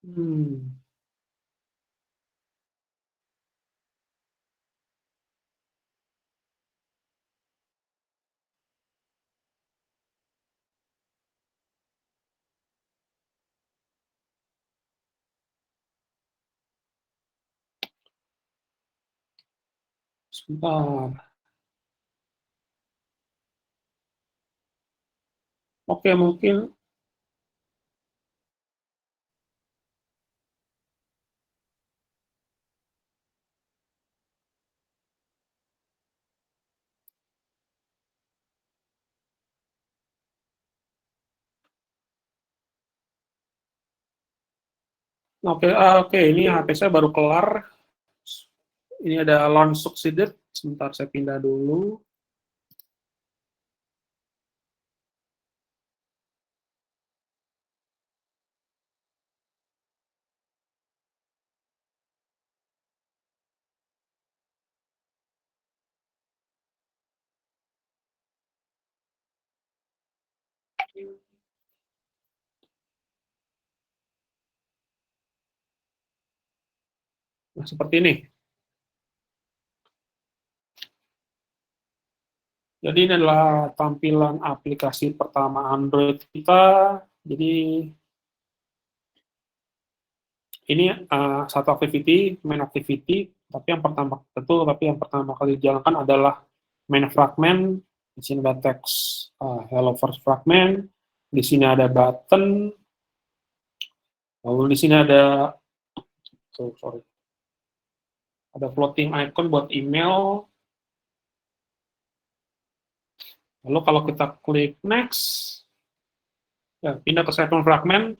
Hmm. Sebentar. Oke, mungkin oke, ini HP saya baru kelar. Ini ada launch succeeded. Sebentar saya pindah dulu. Nah, seperti ini. Jadi ini adalah tampilan aplikasi pertama Android kita. Jadi ini satu activity, main activity, tapi yang pertama kali dijalankan adalah main fragment. Di sini ada teks hello first fragment, di sini ada button, lalu di sini ada ada floating icon buat email. Lalu kalau kita klik next, ya, pindah ke second fragment,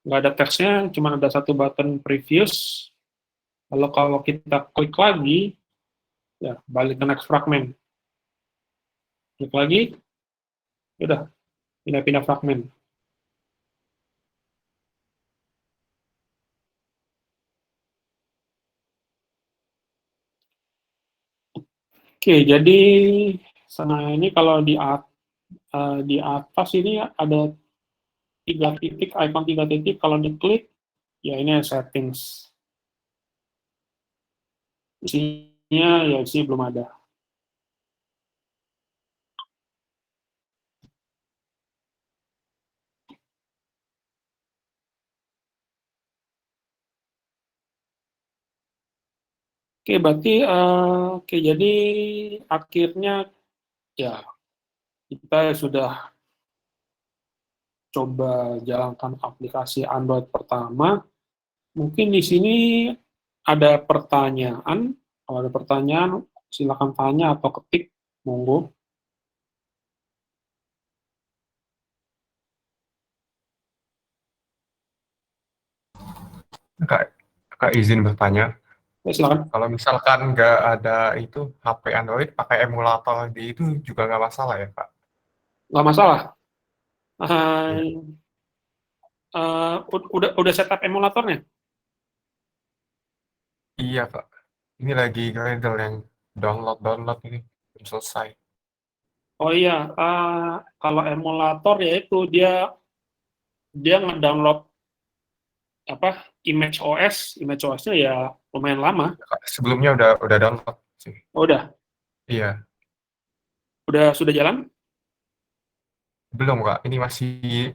nggak ada teksnya, cuma ada satu button previous. Lalu kalau kita klik lagi, ya balik ke next fragment. Klik lagi, udah pindah-pindah fragment. Oke, jadi sana ini kalau di atas ini ada 3 titik, icon 3 titik. Kalau diklik, ya ini settings. Isinya ya belum ada. Oke, berarti oke, jadi akhirnya ya kita sudah coba jalankan aplikasi Android pertama. Mungkin di sini ada pertanyaan. Kalau ada pertanyaan, silakan tanya atau ketik, monggo. Kak, Kak izin bertanya, Ya, silakan. kalau misalkan nggak ada itu HP Android pakai emulator di itu juga nggak masalah ya Kak? Nggak masalah. Iya. Udah setup emulatornya? Iya Kak, ini lagi Gradle yang download ini belum selesai. Oh iya, kalau emulator ya itu dia ngedownload apa image OS-nya ya lumayan lama. Kak, sebelumnya udah download sih. Oh, Iya, sudah jalan? belum Kak, ini masih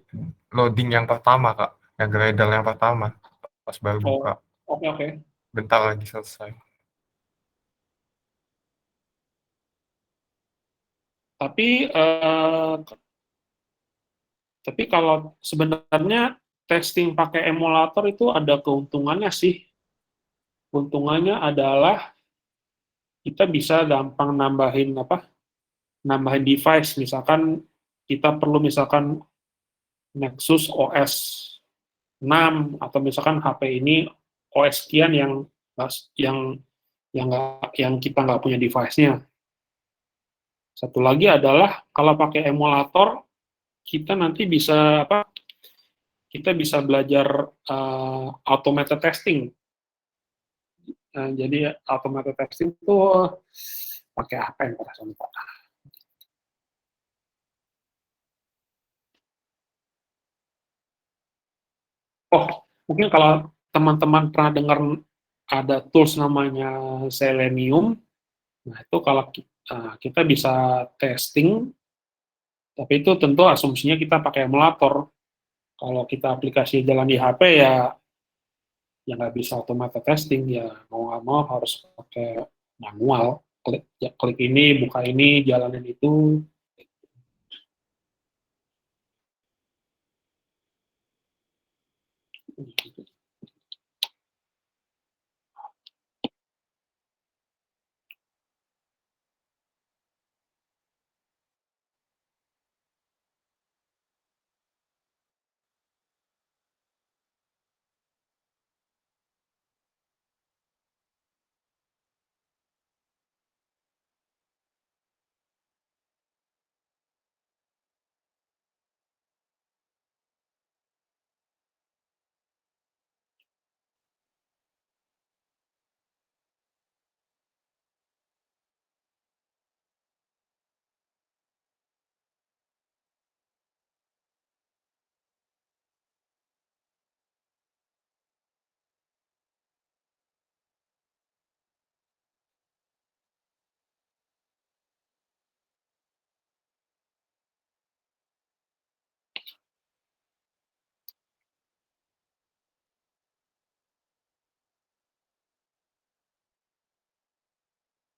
loading yang pertama Kak, yang Gradle yang pertama pas baru Oh, buka. oke. Bentar lagi selesai. Tapi tapi kalau sebenarnya testing pakai emulator itu ada keuntungannya sih. Keuntungannya adalah kita bisa gampang nambahin device. Misalkan kita perlu misalkan Nexus OS 6 atau misalkan HP ini OS sekian yang yang kita nggak punya device-nya. Satu lagi adalah kalau pakai emulator kita nanti bisa kita bisa belajar automated testing. Jadi automated testing itu pakai apa yang perasaan Pak? Oh, mungkin kalau teman-teman pernah dengar ada tools namanya Selenium. Nah, itu kalau kita bisa testing, tapi itu tentu asumsinya kita pakai emulator. Kalau kita aplikasi jalan di HP ya nggak bisa automated testing, ya mau nggak mau harus pakai manual. Klik ini, buka ini, jalanin itu.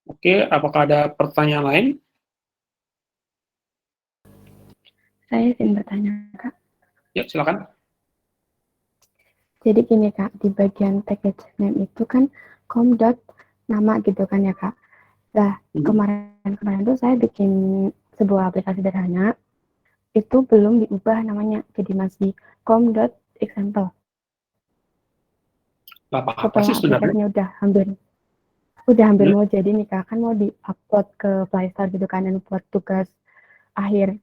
Oke, apakah ada pertanyaan lain? Saya ingin bertanya, Kak. Ya, silakan. Jadi gini, Kak, di bagian package name itu kan com. Nama gitu kan ya, Kak. Nah, kemarin tuh saya bikin sebuah aplikasi sederhana, itu belum diubah namanya, jadi masih com.example. Nggak apa-apa Setelah sih sebenarnya. aplikasinya udah hampir mau jadi nih, Kak, kan mau di-upload ke Play Store gitu kan, dan buat tugas akhir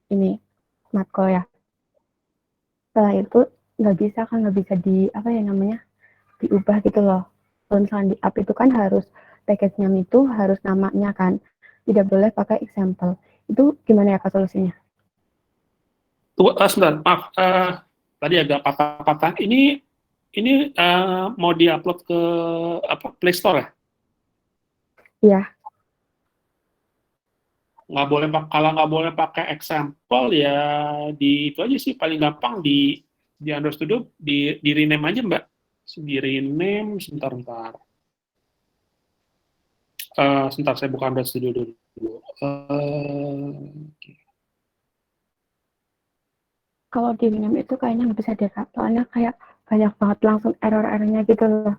ini matkul ya. Setelah itu nggak bisa diubah gitu loh. Kalau misalnya di app itu kan harus package name itu harus namanya kan, tidak boleh pakai example. Itu gimana ya, Kak, solusinya? Sebentar, maaf, tadi agak patah-patah. Ini mau diupload ke Play Store ya? Iya. Kalau nggak boleh pakai example ya itu aja sih paling gampang di Android Studio di rename aja Mbak. Di rename sebentar. Sebentar, saya buka Android Studio dulu. Kalau di Winamp itu kayaknya nggak bisa deh, Kak. Soalnya kayak banyak banget langsung error-errornya gitu loh.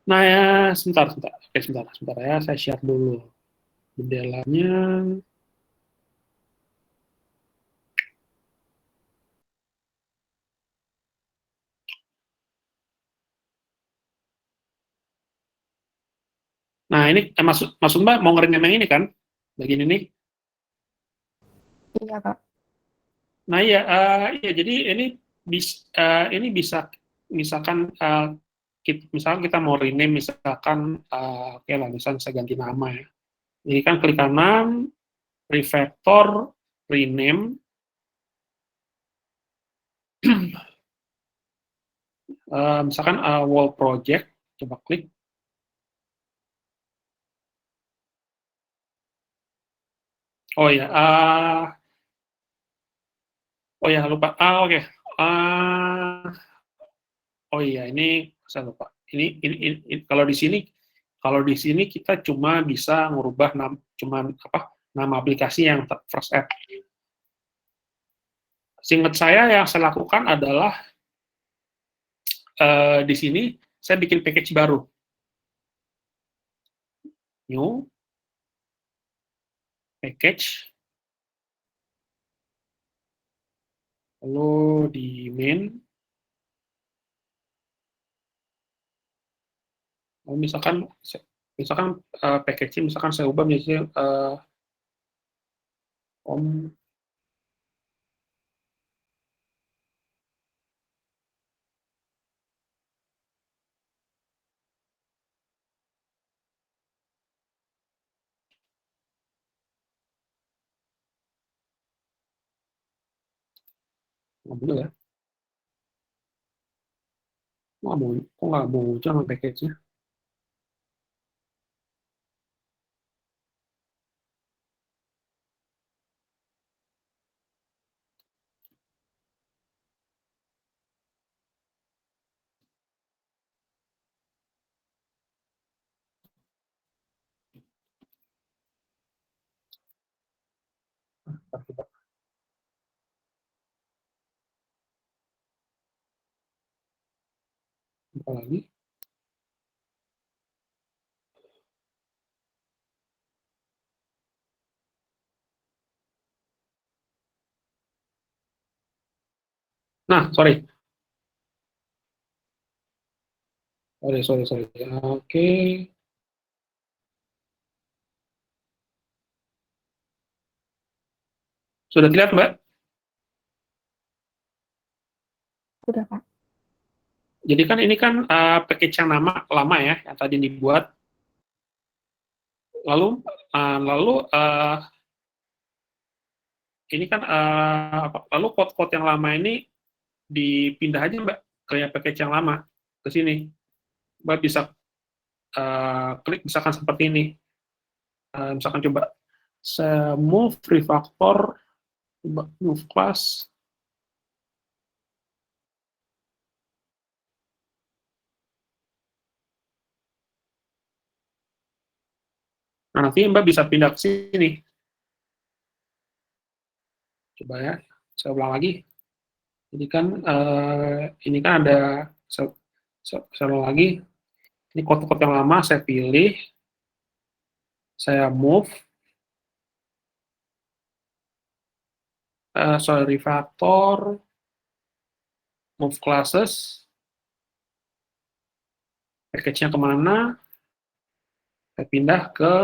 Nah ya, sebentar. Oke, sebentar ya, saya share dulu jendelanya. Nah ini maksud Mbak mau ngerenam yang ini kan? Bagian ini. Iya, Kak. Nah ya, jadi ini bisa misalkan misalkan kita mau rename misalkan oke lah misalkan saya ganti nama ya. Ini kan klik kanan, refactor, rename. Misalkan wall project, coba klik. Oh ya, lupa. Oke. Oh iya, ini saya lupa. Kalau di sini kita cuma bisa ngubah nama aplikasi yang first add. Seingat saya yang saya lakukan adalah di sini saya bikin package baru. New package. Lalu di main. Misalkan package misalkan saya ubah misalnya om ya, kok nggak mau jangan package-nya. Apa lagi? Nah, sorry. Sorry. Oke. Sudah terlihat, Mbak? Sudah, Kak. Jadi kan ini kan package yang lama ya, yang tadi dibuat. Lalu ini kan lalu code-code yang lama ini dipindah aja Mbak ke yang package yang lama ke sini. Mbak bisa klik misalkan seperti ini. Misalkan coba saya move refactor, coba move class. Nah, nanti Mbak bisa pindah ke sini. Coba ya, saya ulang lagi. Jadi kan ini kan ada saya ulang lagi. Ini code-code yang lama saya pilih, saya move, refactor, move classes, package-nya kemana, saya pindah ke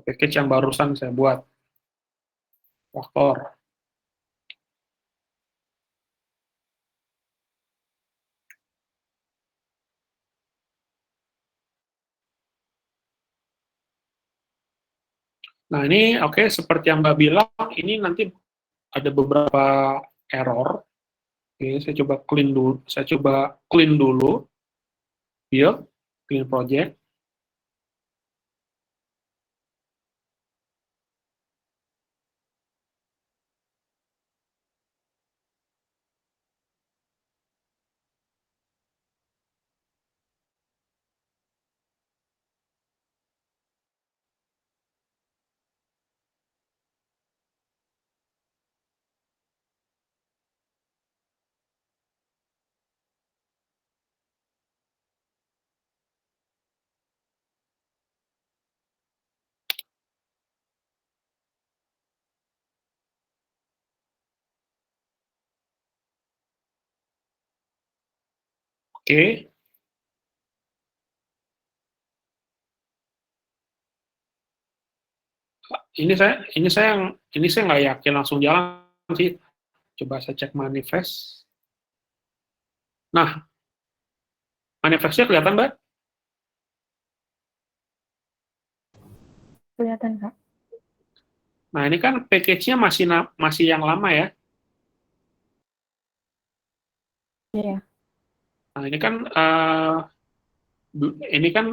package yang barusan saya buat, faktor. Nah ini oke, seperti yang Mbak bilang, ini nanti ada beberapa error. Oke, saya coba clean dulu, build, clean project. Oke. Ini saya nggak yakin langsung jalan sih. Coba saya cek manifest. Nah, manifestnya kelihatan, Mbak? Kelihatan, Kak. Nah, ini kan package-nya masih yang lama ya. Iya. Nah, ini kan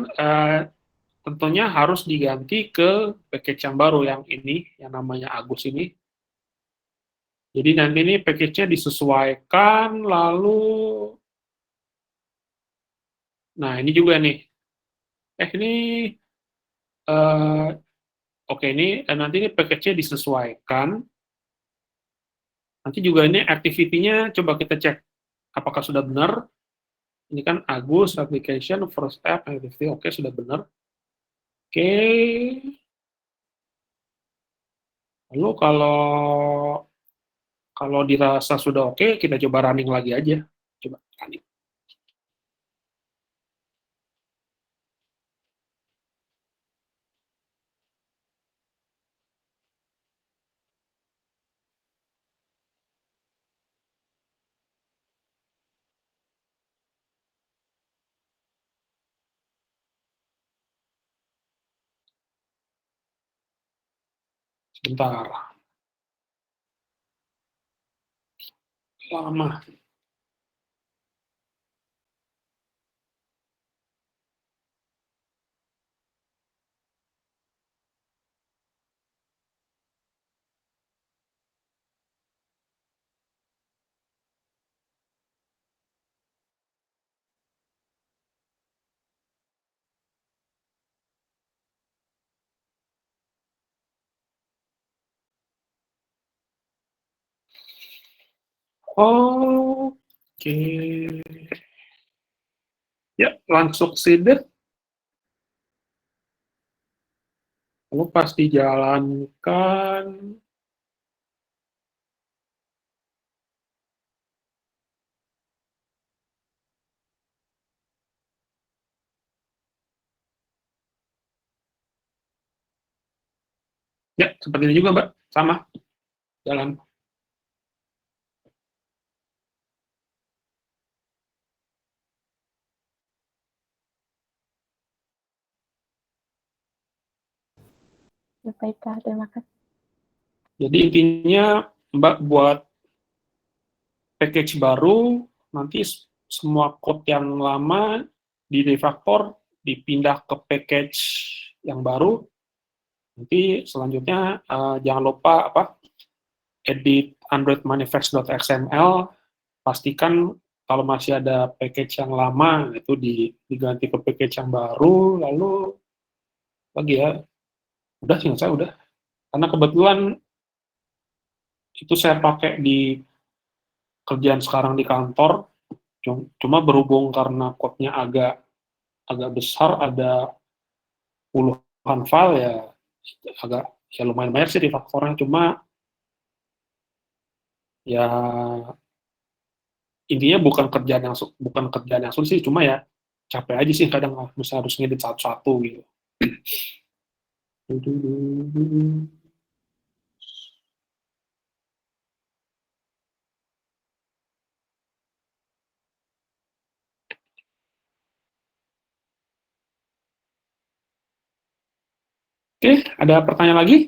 tentunya harus diganti ke package yang baru yang ini, yang namanya Agus ini. Jadi nanti ini package-nya disesuaikan, lalu, nah ini juga nih. Ini, oke ini, nanti ini package-nya disesuaikan. Nanti juga ini activity-nya coba kita cek apakah sudah benar. Ini kan Agus application first app activity, oke sudah benar. Oke. Lalu kalau dirasa sudah oke, kita coba running lagi aja. Coba running. Sebentar. Lama. Oke. Ya, langsung succeeded. Lalu pas dijalankan, ya seperti ini juga Mbak, sama, jalan. Ya, baik, Kak. Terima kasih. Jadi intinya Mbak buat package baru, nanti semua code yang lama di refactor, dipindah ke package yang baru, nanti selanjutnya jangan lupa edit Android manifest.xml, pastikan kalau masih ada package yang lama itu diganti ke package yang baru, lalu lagi ya udah sih saya udah, karena kebetulan itu saya pakai di kerjaan sekarang di kantor, cuma berhubung karena code-nya agak agak besar, ada puluhan file ya, agak ya lumayan banyak sih di faktornya, cuma ya intinya bukan kerjaan yang sulit sih, cuma ya capek aja sih kadang misalnya harus ngedit satu-satu gitu. Oke, ada pertanyaan lagi?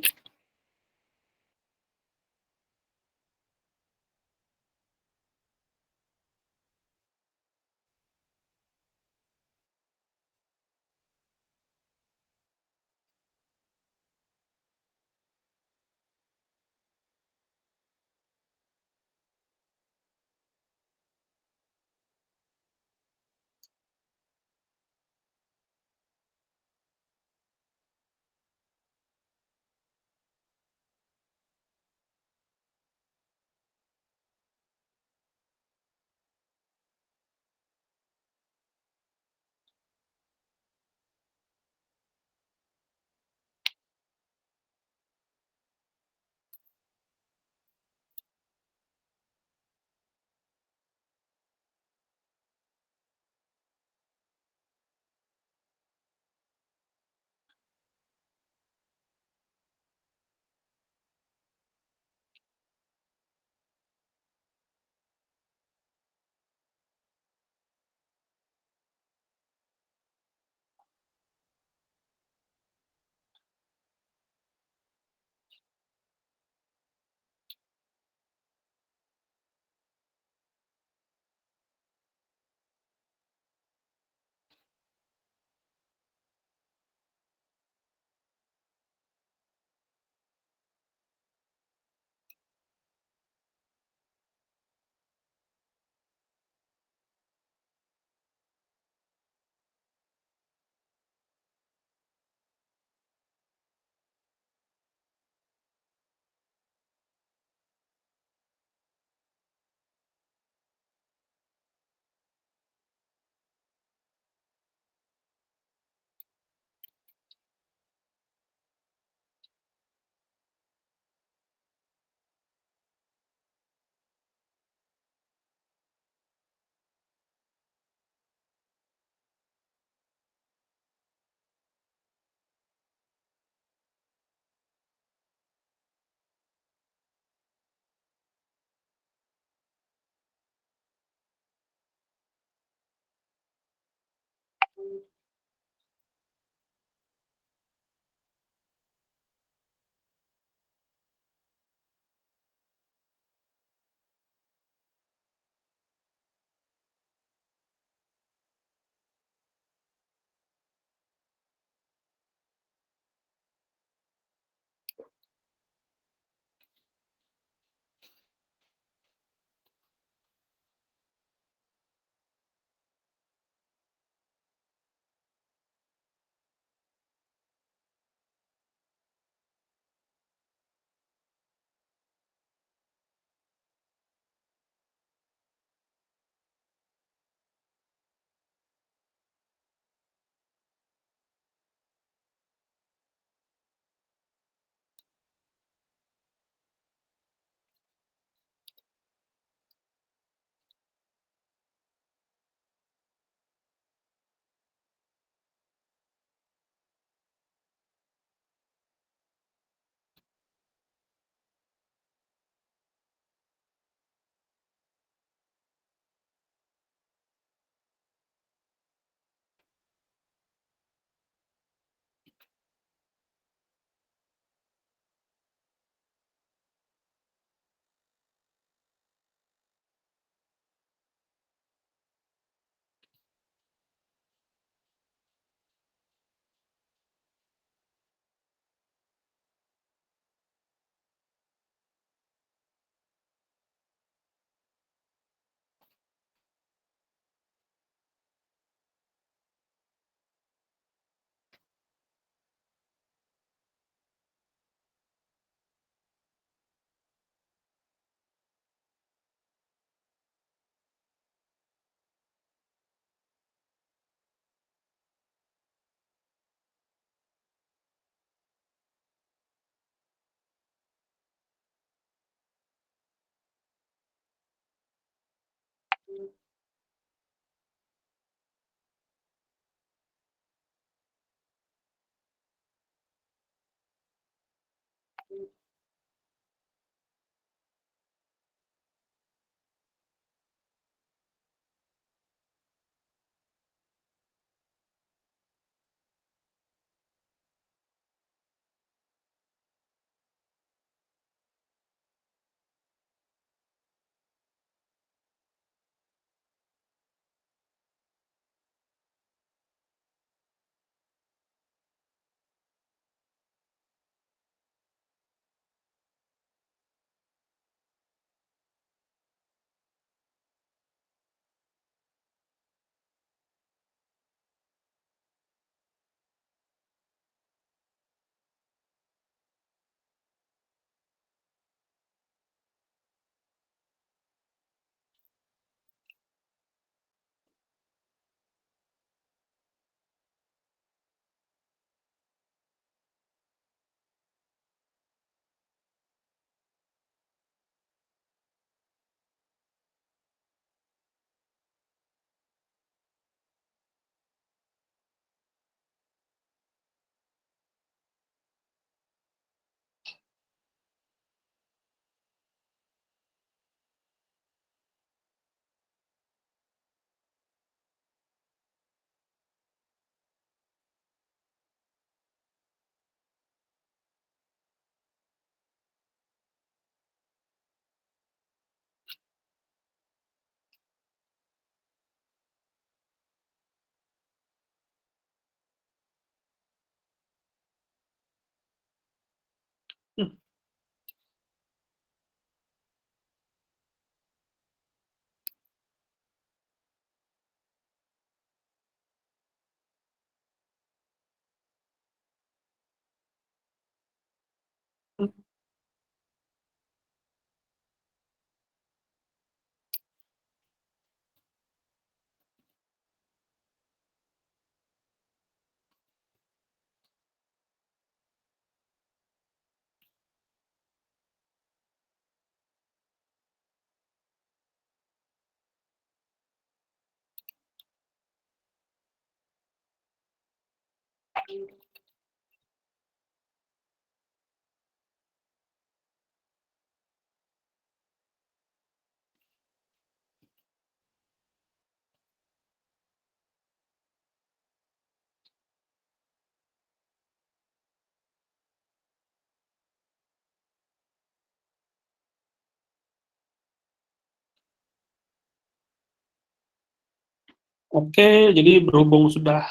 Oke, jadi berhubung sudah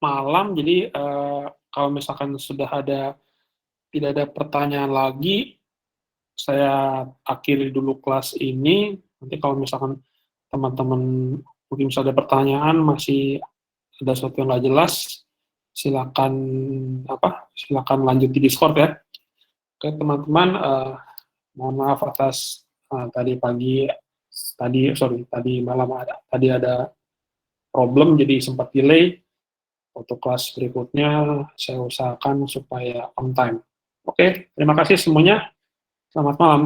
malam, jadi kalau misalkan tidak ada pertanyaan lagi, saya akhiri dulu kelas ini. Nanti kalau misalkan teman-teman mungkin bisa ada pertanyaan, masih ada sesuatu yang nggak jelas, silakan lanjut di Discord ya. Oke teman-teman, mohon maaf atas tadi malam tadi ada problem, jadi sempat delay. Untuk kelas berikutnya saya usahakan supaya on time. Oke, terima kasih semuanya. Selamat malam.